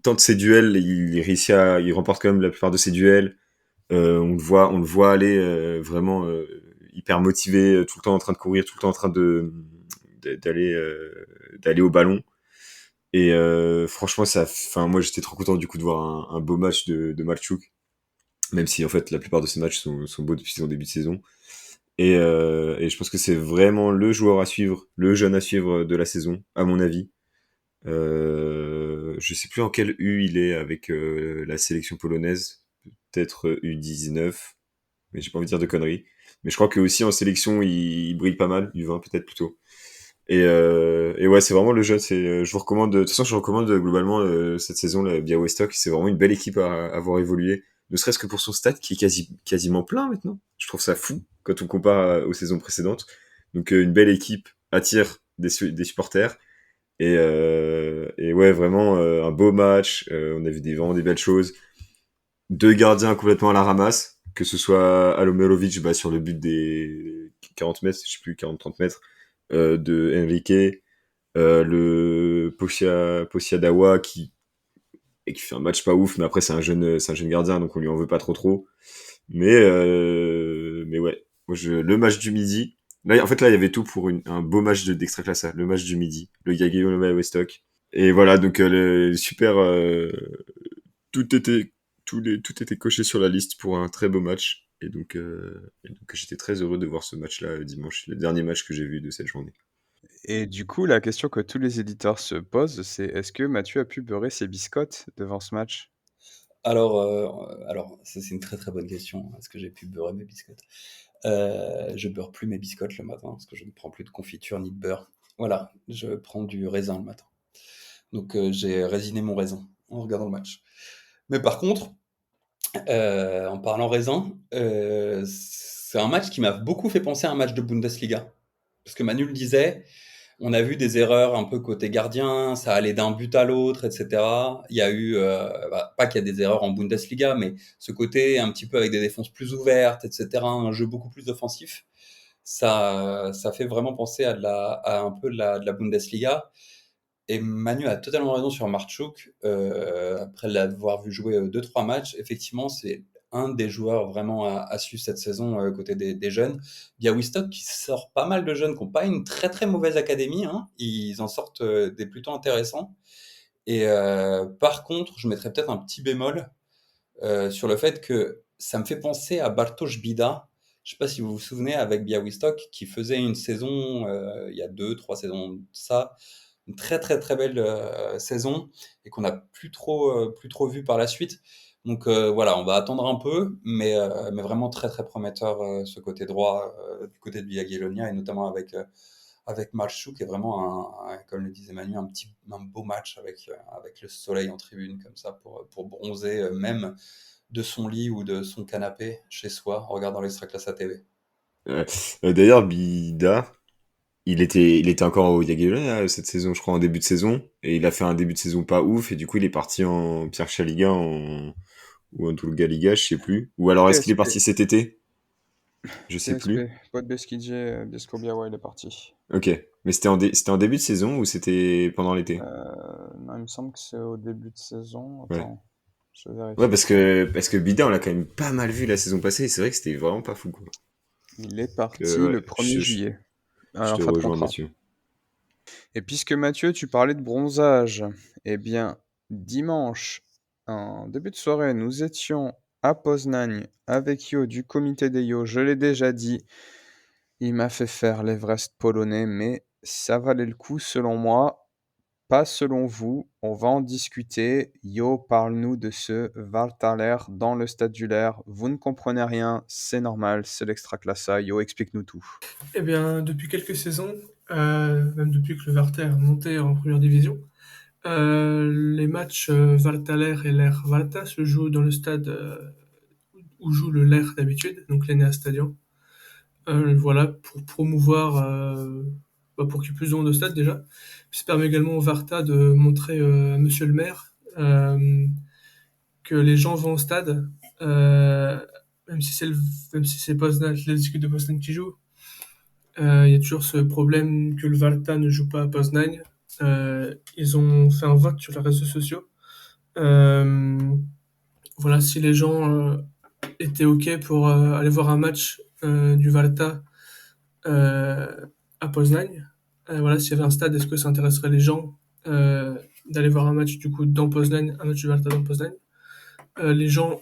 tente ses duels. Il remporte quand même la plupart de ses duels. On le voit aller vraiment hyper motivé, tout le temps en train de courir, tout le temps en train d'aller au ballon. Et franchement, moi j'étais trop content du coup de voir un beau match de Martchouk, même si en fait la plupart de ces matchs sont beaux depuis son début de saison. Et je pense que c'est vraiment le joueur à suivre, le jeune à suivre de la saison, à mon avis. Je sais plus en quel U il est avec la sélection polonaise, peut-être U19, mais j'ai pas envie de dire de conneries. Mais je crois que aussi en sélection il brille pas mal, U20 peut-être plutôt. Et ouais, c'est vraiment le jeune. Je vous recommande. De toute façon, je recommande globalement cette saison la Białystok. C'est vraiment une belle équipe à avoir évolué, ne serait-ce que pour son stade qui est quasiment plein maintenant. Je trouve ça fou quand on compare aux saisons précédentes. Donc une belle équipe attire des supporters. Et ouais, vraiment un beau match. On a vu vraiment des belles choses. 2 gardiens complètement à la ramasse, que ce soit Alomerovic sur le but des 40 mètres, je sais plus, 40-30 mètres, de Enrique, le Posiadawa qui fait un match pas ouf, mais après c'est un jeune gardien, donc on lui en veut pas trop. Mais ouais, Moi, le match du midi. Là, en fait, là, il y avait tout pour un beau match d'Extraclassa. Le match du midi. Le Jagiellonian Westock. Et voilà, donc super. Tout était, tout était coché sur la liste pour un très beau match. Et donc j'étais très heureux de voir ce match-là dimanche, le dernier match que j'ai vu de cette journée. Et du coup, la question que tous les éditeurs se posent, c'est est-ce que Mathieu a pu beurrer ses biscottes devant ce match? Alors, ça, c'est une très très bonne question. Est-ce que j'ai pu beurrer mes biscottes? Je beurre plus mes biscottes le matin parce que je ne prends plus de confiture ni de beurre. Voilà, je prends du raisin le matin. Donc j'ai résiné mon raisin en regardant le match. Mais par contre, en parlant raisin, c'est un match qui m'a beaucoup fait penser à un match de Bundesliga. Parce que Manu le disait, on a vu des erreurs un peu côté gardien, ça allait d'un but à l'autre, etc. Il y a eu, pas qu'il y a des erreurs en Bundesliga, mais ce côté un petit peu avec des défenses plus ouvertes, etc., un jeu beaucoup plus offensif, ça fait vraiment penser à un peu de la Bundesliga. Et Manu a totalement raison sur Martchouk. Après l'avoir vu jouer 2-3 matchs, effectivement, c'est un des joueurs vraiment à suivre cette saison côté des jeunes. Białystok qui sort pas mal de jeunes qui n'ont pas une très très mauvaise académie. Hein. Ils en sortent des plutôt intéressants. Et par contre, je mettrais peut-être un petit bémol sur le fait que ça me fait penser à Bartosz Bida. Je ne sais pas si vous vous souvenez avec Białystok qui faisait une saison il y a 2-3 saisons de ça, une très très très belle saison et qu'on n'a plus trop vu par la suite. Donc voilà, on va attendre un peu, mais vraiment très très prometteur ce côté droit du côté de Jagiellonia et notamment avec Marchuk qui est vraiment comme le disait Manu, un beau match avec le soleil en tribune comme ça pour bronzer même de son lit ou de son canapé chez soi en regardant l'Extraclasse à TV. Euh, D'ailleurs, Bida, il était encore au Jagiellonian cette saison, je crois, en début de saison. Et il a fait un début de saison pas ouf. Et du coup, il est parti en Pierwsza Liga ou en Tulga Liga, je sais plus. Ou alors, est-ce qu'il est PSP, parti cet été? Je sais plus. PSP, Podbeskidzie, Bielsko-Biała, il est parti. Ok. Mais c'était en début de saison ou c'était pendant l'été? Non, il me semble que c'est au début de saison. Ouais. Attends, je Ouais, vérifie parce ça. que, parce que Bida, on l'a quand même pas mal vu la saison passée. Et c'est vrai que c'était vraiment pas fou, quoi. Il est Donc, parti ouais, le 1er juillet, je en te fin de rejoins, contrat. Mathieu. Et puisque Mathieu, tu parlais de bronzage, eh bien, dimanche, en début de soirée, nous étions à Poznań avec Yo du comité des Yo. Je l'ai déjà dit, il m'a fait faire l'Everest polonais, mais ça valait le coup selon moi, pas selon vous. On va en discuter. Yo, parle-nous de ce Walthaler dans le stade du Lair. Vous ne comprenez rien, c'est normal, c'est l'Extraclassa. Yo, explique-nous tout. Eh bien, depuis quelques saisons, même depuis que le Varta est remonté en première division, les matchs Valtaler et l'Air Valta se jouent dans le stade où joue le Lair d'habitude, donc l'Enea Stadion. Voilà, pour promouvoir, pour qu'il y ait plus de monde au stade déjà. Puis ça permet également au Varta de montrer à Monsieur le maire que les gens vont au stade, euh, même si même si c'est Poznan, l'équipe de Poznan qui joue. Il y a toujours ce problème que le Varta ne joue pas à Poznań. Ils ont fait un vote sur les réseaux sociaux. Euh, voilà, si les gens étaient OK pour aller voir un match du Varta euh, à Poznań, voilà, s'il y avait un stade, est-ce que ça intéresserait les gens d'aller voir un match du coup dans Poznań, un match du Varta dans Poznań? Les gens,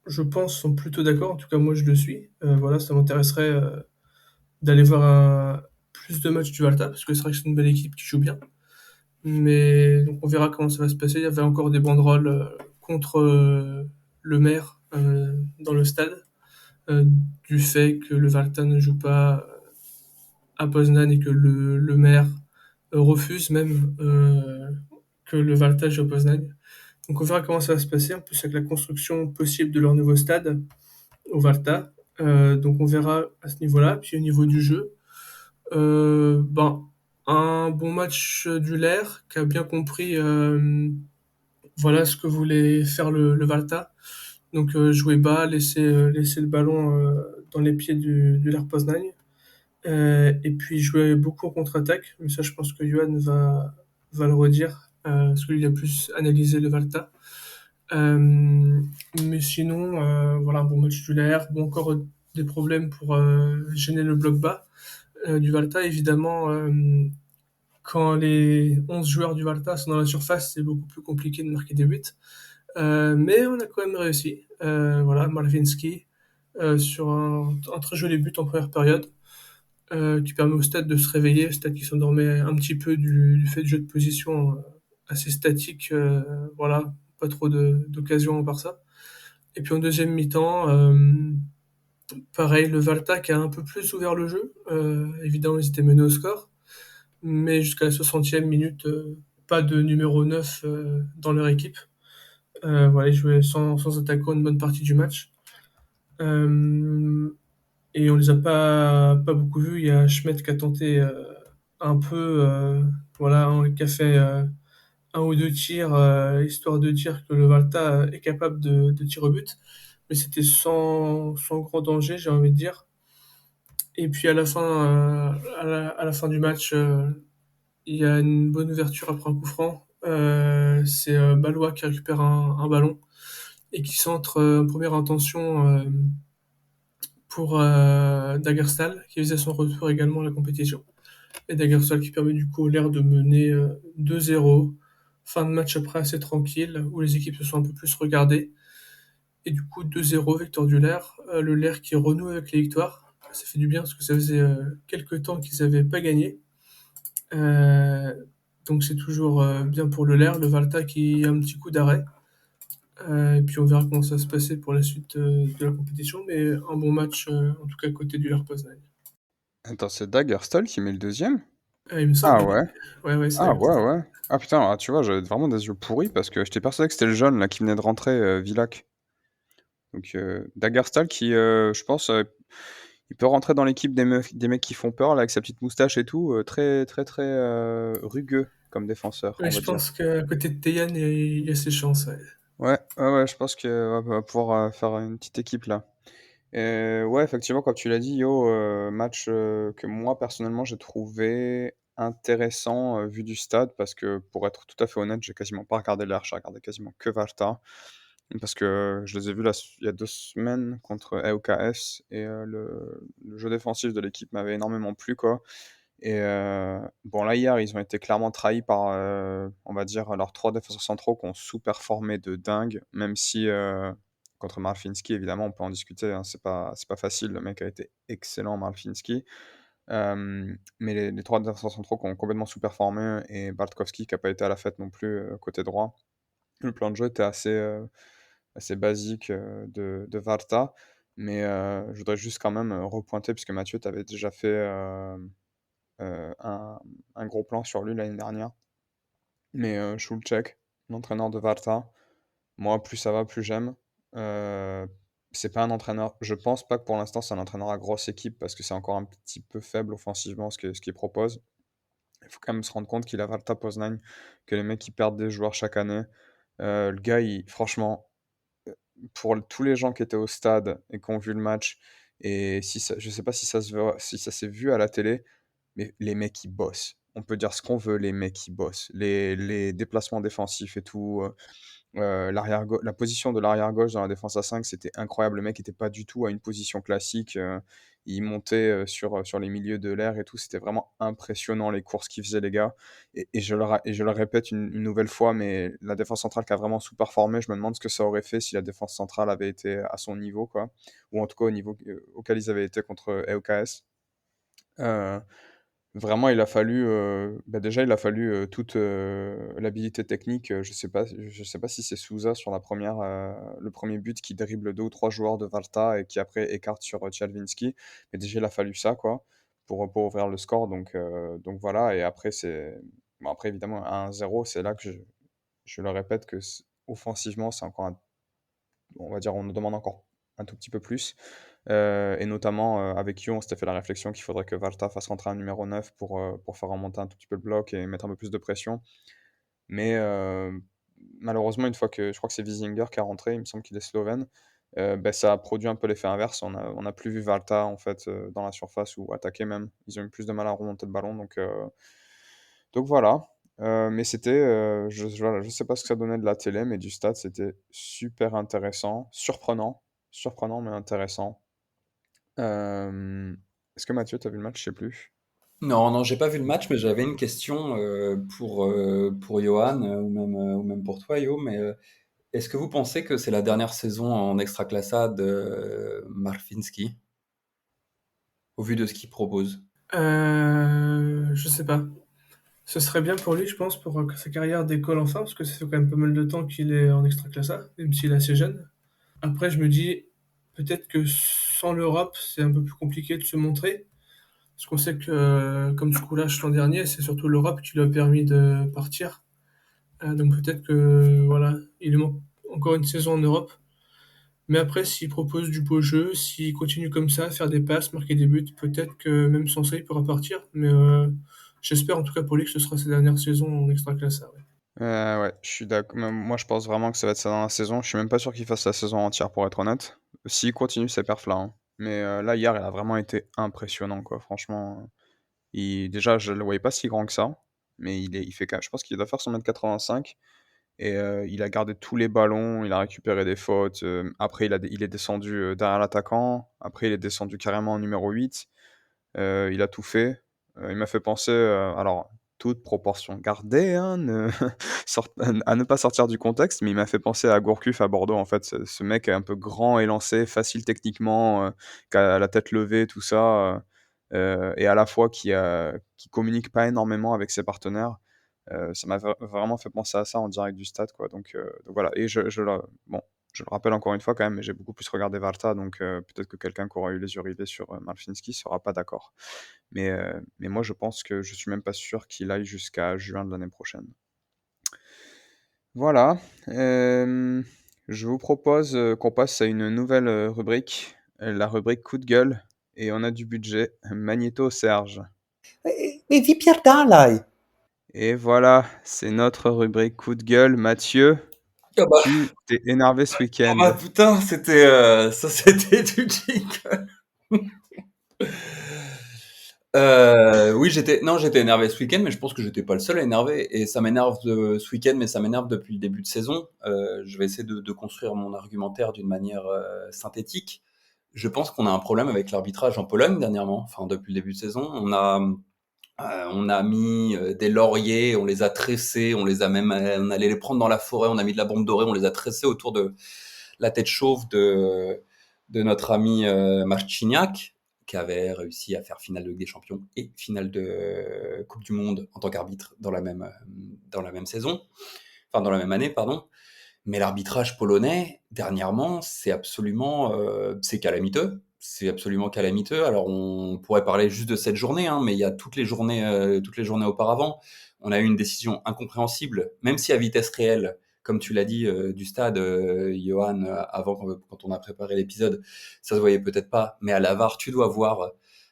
je pense, sont plutôt d'accord. En tout cas, moi, je le suis. Voilà, ça m'intéresserait d'aller voir plus de matchs du Valta, parce que c'est vrai que c'est une belle équipe qui joue bien. Mais donc on verra comment ça va se passer. Il y avait encore des banderoles contre le maire dans le stade, euh, du fait que le Valta ne joue pas à Poznan et que le maire refuse même que le Valta joue à Poznan. Donc on verra comment ça va se passer, en plus avec la construction possible de leur nouveau stade au Valta. Donc on verra à ce niveau-là. Puis au niveau du jeu, ben, un bon match du Lair qui a bien compris voilà ce que voulait faire le Valta. Donc jouer bas, laisser le ballon dans les pieds du Lair Poznań. Et puis jouer beaucoup en contre-attaque. Mais ça, je pense que Johan va le redire, parce qu'il a plus analysé le Valta. Mais sinon, voilà, un bon match du Lair. Bon, encore des problèmes pour gêner le bloc bas du Valta. Évidemment, quand les 11 joueurs du Valta sont dans la surface, c'est beaucoup plus compliqué de marquer des buts. Mais on a quand même réussi. Voilà, Malvinski sur un très joli but en première période qui permet au Stade de se réveiller, Stade qui s'endormait un petit peu du fait du jeu de position assez statique, voilà, pas trop d'occasions à part ça. Et puis en deuxième mi-temps, pareil, le Valta qui a un peu plus ouvert le jeu. Évidemment, ils étaient menés au score, mais jusqu'à la 60e minute, pas de numéro 9 dans leur équipe. Voilà, ils jouaient sans attaquant une bonne partie du match. Euh, et on les a pas beaucoup vus. Il y a Schmidt qui a tenté un peu, voilà, qui a fait un ou deux tirs, histoire de dire que le Valta est capable de tirer au but. Mais c'était sans grand danger, j'ai envie de dire. Et puis à la fin, à la fin du match, il y a une bonne ouverture après un coup franc. C'est Ballois qui récupère un ballon et qui centre en première intention pour Dagerstal, qui faisait son retour également à la compétition. Et Dagerstal qui permet du coup au l'air de mener 2-0. Fin de match après assez tranquille, où les équipes se sont un peu plus regardées. Et du coup 2-0, victoire du Lair. Le Lair qui renoue avec les victoires. Ça fait du bien parce que ça faisait quelques temps qu'ils n'avaient pas gagné. Euh, donc c'est toujours bien pour le Lair. Le Valta qui a un petit coup d'arrêt. Et puis on verra comment ça va se passer pour la suite de la compétition. Mais un bon match, en tout cas côté du Lair Poznań. Attends, c'est Dagerstal qui met le deuxième? Il me semble, Ah ouais? ouais, c'est Ah ouais, Dagerstal. ouais. Ah putain, ah, tu vois, j'avais vraiment des yeux pourris parce que j'étais persuadé que c'était le jeune là qui venait de rentrer, Villac. Donc Dagerstal qui, je pense, il peut rentrer dans l'équipe des mecs qui font peur là avec sa petite moustache et tout, très très très rugueux comme défenseur, Ouais, on va je dire. pense qu'à côté de Teyan, il y a ses chances. Ouais. Ouais, ouais, ouais, je pense que va pouvoir faire une petite équipe là. Ouais, effectivement, comme tu l'as dit, Yo, match que moi personnellement j'ai trouvé intéressant vu du stade parce que pour être tout à fait honnête, j'ai quasiment pas regardé l'Arche, j'ai regardé quasiment que Varta. Parce que je les ai vus il y a 2 semaines contre EUKS et le jeu défensif de l'équipe m'avait énormément plu, quoi. Et bon, là, hier, ils ont été clairement trahis par, on va dire, leurs 3 défenseurs centraux qui ont sous-performé de dingue, même si, contre Marfinski, évidemment, on peut en discuter, hein, c'est pas facile. Le mec a été excellent, Marfinski. Mais les 3 défenseurs centraux qui ont complètement sous-performé et Bartkowski qui a pas été à la fête non plus, côté droit. Le plan de jeu était assez basique, de Varta. Mais je voudrais juste quand même, repointer puisque Mathieu, tu avais déjà fait, heu, un un gros plan sur lui l'année dernière. Mais Souček, l'entraîneur de Varta, moi, plus ça va, plus j'aime. Heu, c'est pas un entraîneur, je pense pas que pour l'instant, c'est un entraîneur à grosse équipe parce que c'est encore un petit peu faible offensivement ce qu'il propose. Il faut quand même se rendre compte qu'il a Varta Poznań, que les mecs, ils perdent des joueurs chaque année. Le gars, il franchement, pour tous les gens qui étaient au stade et qui ont vu le match, et si ça, je sais pas si ça se voit, si ça s'est vu à la télé, mais les mecs ils bossent. On peut dire ce qu'on veut, les mecs ils bossent. Les déplacements défensifs et tout, la position de l'arrière gauche dans la défense à 5, c'était incroyable. Le mec était pas du tout à une position classique, il montait, sur les milieux de l'air et tout. C'était vraiment impressionnant les courses qu'ils faisaient les gars, et je le répète une nouvelle fois, mais la défense centrale qui a vraiment sous-performé, je me demande ce que ça aurait fait si la défense centrale avait été à son niveau, quoi, ou en tout cas au niveau, auquel ils avaient été contre EUKS. Heu Vraiment, il a fallu, bah, déjà, il a fallu, toute, l'habilité technique, je sais pas si c'est Sousa sur le premier but qui dribble 2 ou 3 joueurs de Valta et qui après écarte sur, Tchernivtsi. Mais déjà, il a fallu ça, quoi, pour ouvrir le score, donc voilà. Et après c'est bon, après évidemment à 1-0, c'est là que je le répète que offensivement, c'est encore on va dire, on nous demande encore un tout petit peu plus. Et notamment, avec You, on s'était fait la réflexion qu'il faudrait que Valta fasse rentrer un numéro 9 pour faire remonter un tout petit peu le bloc et mettre un peu plus de pression. Mais malheureusement, une fois que je crois que c'est Wiesinger qui a rentré, il me semble qu'il est slovène, bah, ça a produit un peu l'effet inverse. On a plus vu Valta, en fait, dans la surface ou attaquer même. Ils ont eu plus de mal à remonter le ballon, donc voilà. Mais c'était, voilà, je sais pas ce que ça donnait de la télé, mais du stade, c'était super intéressant, surprenant mais intéressant. Est-ce que Mathieu, tu as vu le match? Je sais plus. Non, non, j'ai pas vu le match, mais j'avais une question pour Johan ou même pour toi, Yo. Mais est-ce que vous pensez que c'est la dernière saison en Extraclassa de Marfinski, au vu de ce qu'il propose? Je sais pas. Ce serait bien pour lui, je pense, pour que sa carrière décolle enfin, parce que ça fait quand même pas mal de temps qu'il est en extraclassa, même s'il est assez jeune. Après, je me dis, peut-être que sans l'Europe, c'est un peu plus compliqué de se montrer. Parce qu'on sait que, comme Skulash l'an dernier, c'est surtout l'Europe qui lui a permis de partir. Donc peut-être que, voilà, il lui manque encore une saison en Europe. Mais après, s'il propose du beau jeu, s'il continue comme ça, faire des passes, marquer des buts, peut-être que même sans ça, il pourra partir. Mais j'espère en tout cas pour lui que ce sera sa dernière saison en extraclasse. Ouais. Ouais, je suis d'accord. Moi, je pense vraiment que ça va être ça dans la saison. Je suis même pas sûr qu'il fasse la saison entière, pour être honnête. S'il continue ses perfs-là, hein. Mais là, hier, il a vraiment été impressionnant, quoi. Franchement, déjà, je le voyais pas si grand que ça. Mais il fait je pense qu'il doit faire son 1m85. Et il a gardé tous les ballons, il a récupéré des fautes. Après, il est descendu derrière l'attaquant. Après, il est descendu carrément en numéro 8. Il a tout fait. Il m'a fait penser, alors, toute proportion gardée, hein, à ne pas sortir du contexte, mais il m'a fait penser à Gourcuff à Bordeaux, en fait. Ce mec est un peu grand, élancé, facile techniquement, qui a la tête levée, tout ça, et à la fois qui communique pas énormément avec ses partenaires. Ça m'a vraiment fait penser à ça en direct du stade, quoi. Donc voilà. Et bon, je le rappelle encore une fois quand même, mais j'ai beaucoup plus regardé Varta, donc peut-être que quelqu'un qui aura eu les yeux rivés sur Marfinski sera pas d'accord. Mais moi, je pense que je suis même pas sûr qu'il aille jusqu'à juin de l'année prochaine. Voilà. Je vous propose qu'on passe à une nouvelle rubrique, la rubrique coup de gueule. Et on a du budget. Magnéto Serge. Mais vi Pierre Dalai. Et voilà, c'est notre rubrique coup de gueule. Mathieu, Ah bah, tu t'es énervé ce ah week-end. bah, putain, c'était du jingle. Oui, j'étais énervé ce week-end, mais je pense que j'étais pas le seul à énerver. Et ça m'énerve ce week-end, mais ça m'énerve depuis le début de saison. Je vais essayer de construire mon argumentaire d'une manière synthétique. Je pense qu'on a un problème avec l'arbitrage en Pologne dernièrement, enfin depuis le début de saison. On a mis des lauriers, on les a tressés, on allait les prendre dans la forêt, on a mis de la bombe dorée, on les a tressés autour de la tête chauve de notre ami Marciniak, qui avait réussi à faire finale de Ligue des Champions et finale de Coupe du Monde en tant qu'arbitre dans la même saison, enfin dans la même année, pardon. Mais l'arbitrage polonais, dernièrement, c'est calamiteux. C'est absolument calamiteux. Alors, on pourrait parler juste de cette journée, hein, mais il y a toutes les journées auparavant. On a eu une décision incompréhensible, même si à vitesse réelle, comme tu l'as dit, du stade, Johan, avant, quand on a préparé l'épisode, ça se voyait peut-être pas. Mais à la VAR, tu dois voir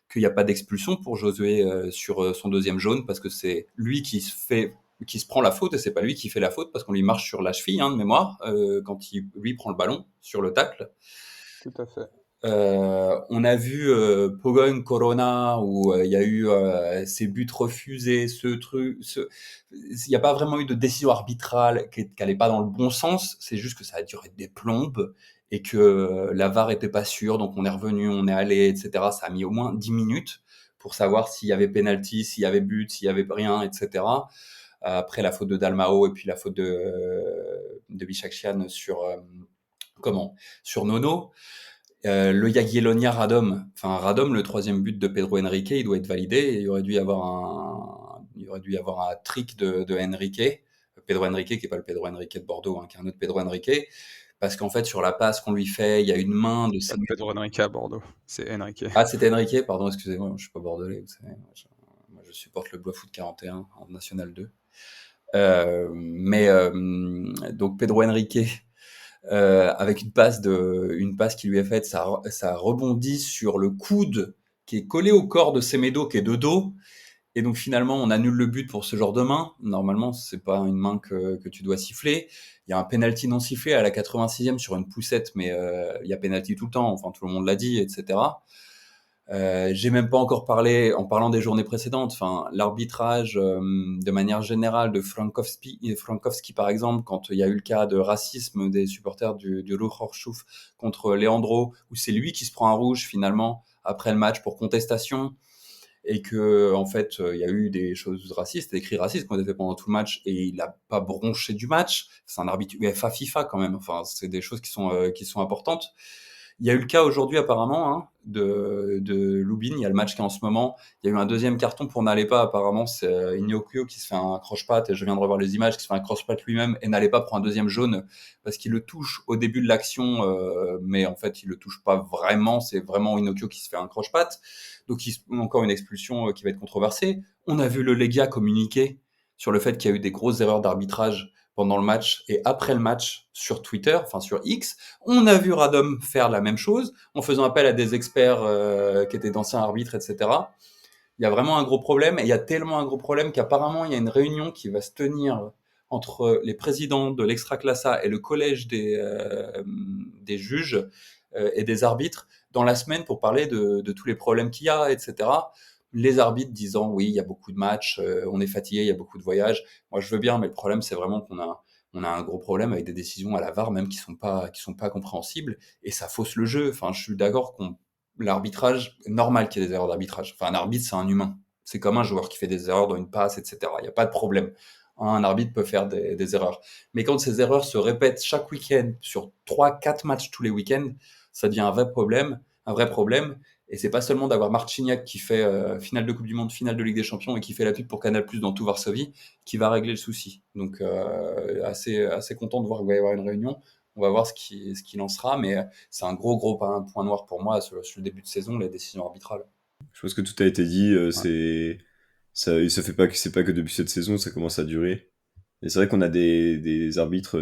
qu'il n'y a pas d'expulsion pour Josué sur son deuxième jaune, parce que c'est lui qui se prend la faute, et c'est pas lui qui fait la faute parce qu'on lui marche sur la cheville, hein, de mémoire, quand lui prend le ballon sur le tacle. Tout à fait. On a vu Pogoń Corona où il y a eu ces buts refusés, il n'y a pas vraiment eu de décision arbitrale qui n'allait pas dans le bon sens. C'est juste que ça a duré des plombes et que la VAR était pas sûre, donc on est revenu, on est allé, etc. Ça a mis au moins 10 minutes pour savoir s'il y avait penalty, s'il y avait but, s'il y avait rien, etc. Après la faute de Dalmao et puis la faute de Bichakshian sur Nono. Le Jagiellonia Radom, le troisième but de Pedro Henrique, il doit être validé. Et il aurait dû y avoir un trick de Henrique, Pedro Henrique, qui est pas le Pedro Henrique de Bordeaux, hein, qui est un autre Pedro Henrique, parce qu'en fait sur la passe qu'on lui fait, il y a une main de Pas Pedro Henrique à Bordeaux, c'est Henrique. Ah, c'était Henrique, pardon, excusez-moi, je suis pas bordelais, vous savez, moi je supporte le Blois Foot 41 en National 2. Donc Pedro Henrique, avec une passe qui lui est faite, ça rebondit sur le coude qui est collé au corps de Semedo, qui est de dos. Et donc finalement, on annule le but pour ce genre de main. Normalement, c'est pas une main que tu dois siffler. Il y a un penalty non sifflé à la 86e sur une poussette, mais il y a penalty tout le temps. Enfin, tout le monde l'a dit, etc. J'ai même pas encore parlé, en parlant des journées précédentes, enfin, l'arbitrage de manière générale de Frankowski, par exemple, quand il y a eu le cas de racisme des supporters du Ruhr contre Leandro, où c'est lui qui se prend un rouge finalement après le match pour contestation, et que en fait il y a eu des choses racistes, des cris racistes qui ont été faits pendant tout le match, et il a pas bronché du match. C'est un arbitre UEFA FIFA quand même. Enfin, c'est des choses qui sont importantes. Il y a eu le cas aujourd'hui apparemment de Lubin, il y a le match qui est en ce moment. Il y a eu un deuxième carton pour n'allait pas apparemment, c'est Ignocchio qui se fait un croche-patte, et je viens de revoir les images, qui se fait un croche-patte lui-même et n'allait pas pour un deuxième jaune parce qu'il le touche au début de l'action, mais en fait il le touche pas vraiment, c'est vraiment Ignocchio qui se fait un croche-patte. Donc encore une expulsion qui va être controversée. On a vu le Legia communiquer sur le fait qu'il y a eu des grosses erreurs d'arbitrage pendant le match et après le match sur Twitter, enfin sur X. On a vu Radom faire la même chose en faisant appel à des experts qui étaient d'anciens arbitres, etc. Il y a vraiment un gros problème, et il y a tellement un gros problème qu'apparemment il y a une réunion qui va se tenir entre les présidents de l'Extraclassa et le collège des juges et des arbitres dans la semaine pour parler de tous les problèmes qu'il y a, etc. Les arbitres disant oui, il y a beaucoup de matchs, on est fatigué, il y a beaucoup de voyages. Moi, je veux bien, mais le problème, c'est vraiment on a un gros problème avec des décisions à la VAR même qui sont pas compréhensibles, et ça fausse le jeu. Enfin, je suis d'accord l'arbitrage, normal qu'il y ait des erreurs d'arbitrage. Enfin, un arbitre, c'est un humain. C'est comme un joueur qui fait des erreurs dans une passe, etc. Il n'y a pas de problème. Un arbitre peut faire des erreurs. Mais quand ces erreurs se répètent chaque week-end sur 3-4 matchs tous les week-ends, ça devient un vrai problème, un vrai problème. Et c'est pas seulement d'avoir Marciniak qui fait finale de Coupe du Monde, finale de Ligue des Champions et qui fait la pub pour Canal+ dans tout Varsovie qui va régler le souci. Donc assez content de voir qu'il va y avoir une réunion. On va voir ce qu'il en sera, mais c'est un gros point noir pour moi sur le début de saison, les décisions arbitrales. Je pense que tout a été dit. Ouais. Ça fait pas que c'est pas que depuis cette saison, ça commence à durer. Et c'est vrai qu'on a des arbitres,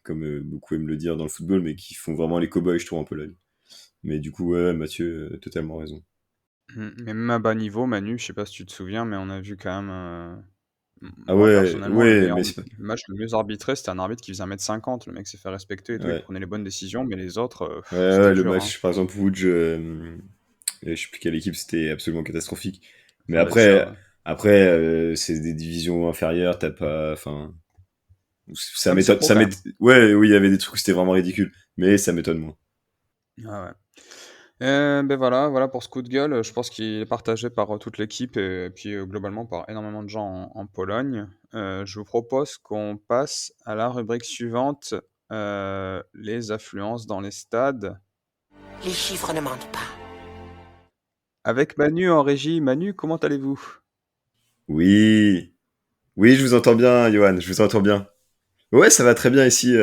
comme beaucoup aiment le dire dans le football, mais qui font vraiment les cow-boys, je trouve, en Pologne. Mais du coup, ouais, Mathieu, totalement raison. Mais même à bas niveau, Manu, je sais pas si tu te souviens, mais on a vu quand même. Ah Moi, ouais, personnellement, ouais, mais c'est pas... le match le mieux arbitré, c'était un arbitre qui faisait 1m50. Le mec s'est fait respecter et tout, il Ouais. prenait les bonnes décisions, mais les autres, Ouais, c'était ouais, le dur, hein. match, par exemple, Woodge, je sais plus quelle équipe, c'était absolument catastrophique. Mais Ah bah c'est ça, après, ouais. après c'est des divisions inférieures, t'as pas... Enfin, ça Ouais, mais c'est m'étonne... pro quand même. Ouais, oui, il y avait des trucs où c'était vraiment ridicule. Mais ça m'étonne moins. Ah ouais. Ben voilà pour ce coup de gueule. Je pense qu'il est partagé par toute l'équipe et puis globalement par énormément de gens en Pologne. Je vous propose qu'on passe à la rubrique suivante, les affluences dans les stades. Les chiffres ne mentent pas. Avec Manu en régie. Manu, comment allez-vous? Oui, oui, je vous entends bien, Johan, je vous entends bien. Ouais, ça va très bien ici.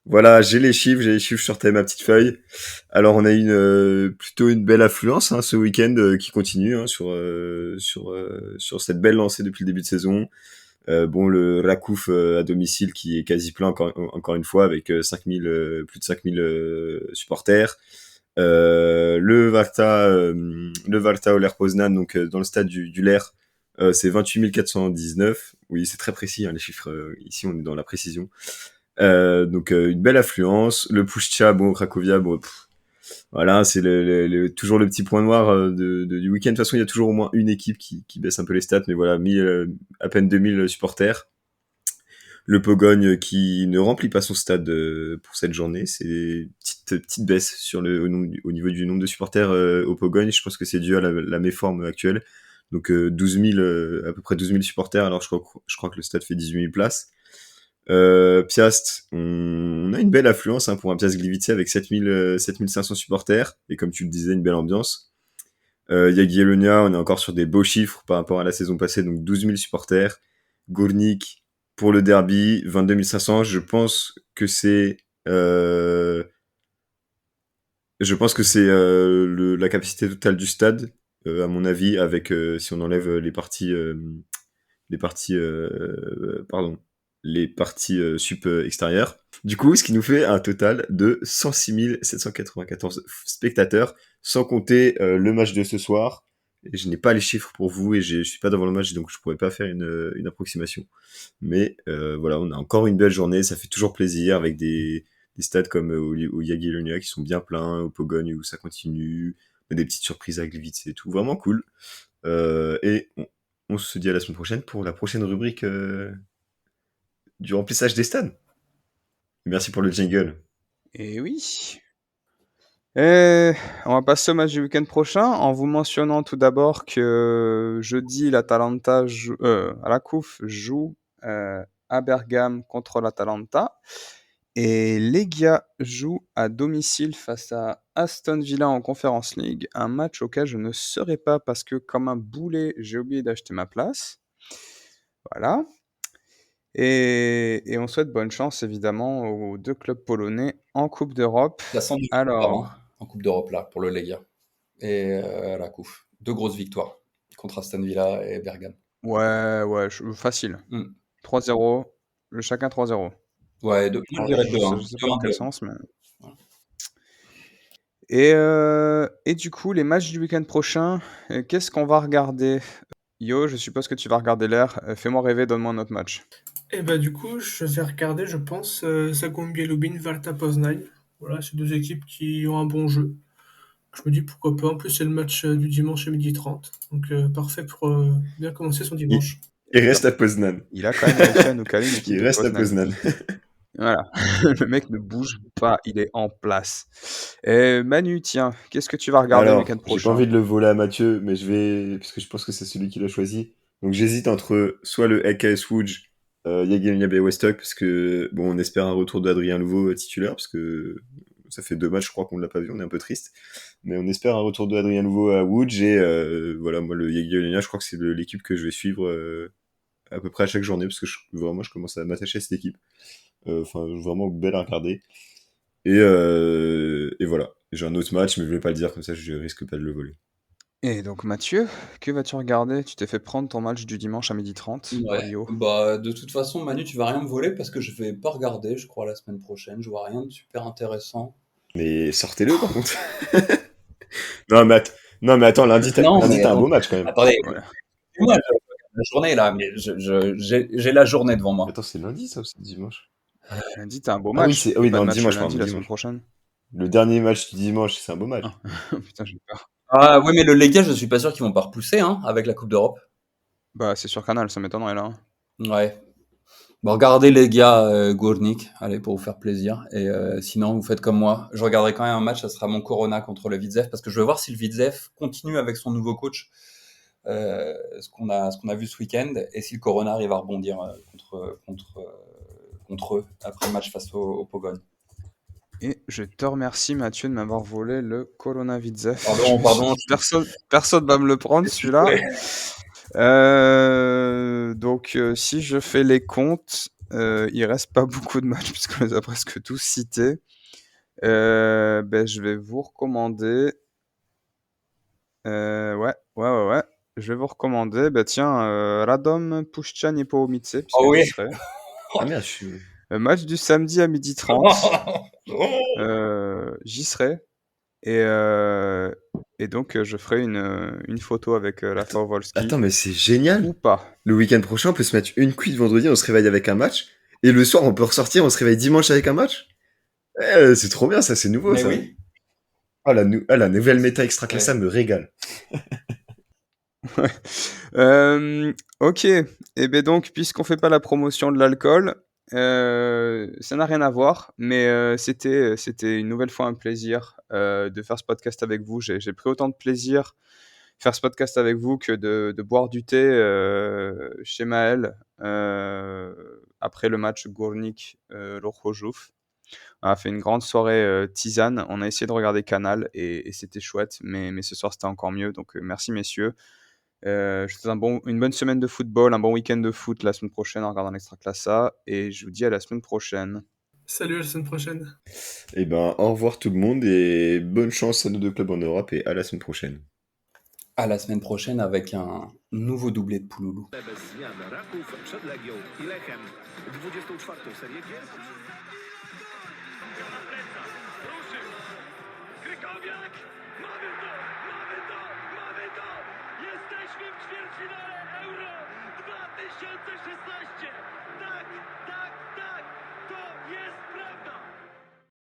Voilà, j'ai les chiffres sur ma petite feuille. Alors, on a plutôt une belle affluence ce week-end qui continue sur cette belle lancée depuis le début de saison. Bon, le Rakouf à domicile qui est quasi plein encore une fois avec 5000, plus de 5000 supporters. Le Varta Oler Poznan, donc dans le stade du Ler, c'est 28 419. Oui, c'est très précis, les chiffres. Ici, on est dans la précision. Donc, une belle affluence. Le Puszcza, bon, Cracovia, bon, voilà, c'est toujours le petit point noir du week-end. De toute façon, il y a toujours au moins une équipe qui baisse un peu les stats, mais voilà, à peine 2000 supporters. Le Pogogne qui ne remplit pas son stade pour cette journée, c'est une petite baisse au niveau du nombre de supporters au Pogogne. Je pense que c'est dû à la méforme actuelle. Donc 12 000, à peu près 12 000 supporters, alors je crois que le stade fait 18 000 places. Piast, on a une belle affluence pour un Piast Gliwice avec 7500 supporters, et comme tu le disais, une belle ambiance. Jagiellonia, on est encore sur des beaux chiffres par rapport à la saison passée, donc 12 000 supporters. Górnik, pour le derby, 22 500. Je pense que c'est la capacité totale du stade, à mon avis, avec si on enlève les parties sup extérieures. Du coup, ce qui nous fait un total de 106 794 spectateurs, sans compter le match de ce soir. Et je n'ai pas les chiffres pour vous et je suis pas devant le match, donc je pourrais pas faire une approximation. Mais voilà, on a encore une belle journée, ça fait toujours plaisir avec des stades comme au Jagiellonia qui sont bien pleins, au Pogogne où ça continue. des petites surprises à Gliwice et tout. Vraiment cool. Et on se dit à la semaine prochaine pour la prochaine rubrique du remplissage des stades. Merci pour le jingle. Et oui. Et on va passer au match du week-end prochain en vous mentionnant tout d'abord que jeudi, l'Atalanta à la COUF joue à Bergame contre l'Atalanta. Et Legia joue à domicile face à Aston Villa en Conference League. Un match auquel je ne serai pas parce que, comme un boulet, j'ai oublié d'acheter ma place. Voilà. Et on souhaite bonne chance évidemment aux deux clubs polonais en Coupe d'Europe. Il y a 110 victoires Alors, en Coupe d'Europe là pour le Legia et la COUF. 2 grosses victoires contre Aston Villa et Bergame. ouais, facile. Mm. 3-0, chacun 3-0. Ouais, moi je dirais Je 2-1. sais pas dans 2-1, quel 2-1. sens, mais... Voilà. Et du coup, les matchs du week-end prochain, qu'est-ce qu'on va regarder? Yo, je suppose que tu vas regarder l'air. Fais-moi rêver, donne-moi un autre match. Et bah du coup, je vais regarder, je pense, Zagłębie Lubin, Warta Poznań. Voilà, c'est deux équipes qui ont un bon jeu. Je me dis pourquoi pas. En plus, c'est le match du dimanche à 12h30. Donc parfait pour bien commencer son dimanche. Il reste à Poznan. Il a quand même réussi à nous caler une équipe Il de reste à Poznan. Poznan. Voilà, le mec ne bouge pas, il est en place. Manu, tiens, qu'est-ce que tu vas regarder le Alors, week-end j'ai pas prochain? envie de le voler à Mathieu, mais je vais, parce que je pense que c'est celui qui l'a choisi. Donc j'hésite entre soit le AKS Łódź, Jagiellonia Białystok, parce que bon, on espère un retour d'Adrien Louveau titulaire, parce que ça fait 2 matchs, je crois qu'on ne l'a pas vu, on est un peu triste. Mais on espère un retour d'Adrien Louveau à Łódź, et voilà, moi le Jagiellonia, je crois que c'est l'équipe que je vais suivre à peu près à chaque journée, parce que vraiment, je commence à m'attacher à cette équipe. Enfin, vraiment belle à regarder. Et voilà. J'ai un autre match, mais je vais pas le dire, comme ça je risque pas de le voler. Et donc Mathieu, que vas-tu regarder? Tu t'es fait prendre ton match du dimanche à 12h30 par Ouais. Yo. Bah, de toute façon, Manu, tu vas rien me voler parce que je vais pas regarder, je crois, la semaine prochaine. Je vois rien de super intéressant. Mais sortez-le par contre. Non mais attends, lundi Non, mais t'as un beau attends, match quand même. attendez, Ouais. moi, je regarde la journée là, mais j'ai la journée devant moi. Attends, c'est lundi ça ou c'est dimanche? Lundi, t'as un beau Ah oui, match. c'est Y a oui, pas de non, match dimanche, lundi pardon, la semaine dimanche. prochaine. Le dernier match du dimanche, c'est un beau match. Ah, putain, j'ai peur. Ah oui, mais le Legia, je suis pas sûr qu'ils vont pas repousser hein, avec la Coupe d'Europe. Bah, c'est sur Canal, ça m'étonnerait là. Ouais. Bon, regardez les gars Górnik, allez, pour vous faire plaisir. Et sinon, vous faites comme moi. Je regarderai quand même un match, ça sera mon Corona contre le Widzew, parce que je veux voir si le Widzew continue avec son nouveau coach, ce qu'on a vu ce week-end, et si le Corona arrive à rebondir contre eux après le match face au Pogoń. Et je te remercie Mathieu de m'avoir volé le Corona Widzew. Pardon. Personne va me le prendre celui-là. Donc si je fais les comptes, il reste pas beaucoup de matchs puisqu'on les a presque tous cités. Je vais vous recommander. Ouais. Je vais vous recommander, Radom Puszczan et Połomice, puisque Oh oui. j'y serai. Ah merde, je suis. Match du samedi à 12h30. J'y serai. Et donc, je ferai une photo avec Rafał Wolski. Attends, mais c'est génial. Ou pas. Le week-end prochain, on peut se mettre une cuite vendredi, on se réveille avec un match. Et le soir, on peut ressortir, on se réveille dimanche avec un match. C'est trop bien, ça, c'est nouveau, Mais ça. oui. Ah, la nouvelle méta extra classa me régale. Ok. Et bien donc, puisqu'on fait pas la promotion de l'alcool, ça n'a rien à voir, mais c'était une nouvelle fois un plaisir de faire ce podcast avec vous. J'ai pris autant de plaisir faire ce podcast avec vous que de boire du thé chez Maël après le match Górnik Lochożów. On a fait une grande soirée tisane. On a essayé de regarder Canal et c'était chouette, mais ce soir c'était encore mieux. Donc merci messieurs. Je vous souhaite une bonne semaine de football, un bon week-end de foot la semaine prochaine en regardant l'Extraclassa et je vous dis à la semaine prochaine. Salut, à la semaine prochaine. Eh ben, au revoir tout le monde et bonne chance à nos 2 clubs en Europe et à la semaine prochaine. À la semaine prochaine avec un nouveau doublé de Pouloulou. Zmiana Raków przed Legią i Lechem. 24. serię gier. Krykowiak! Mamy to! Jesteśmy w ćwierćfinale Euro 2016! Tak! To jest prawda!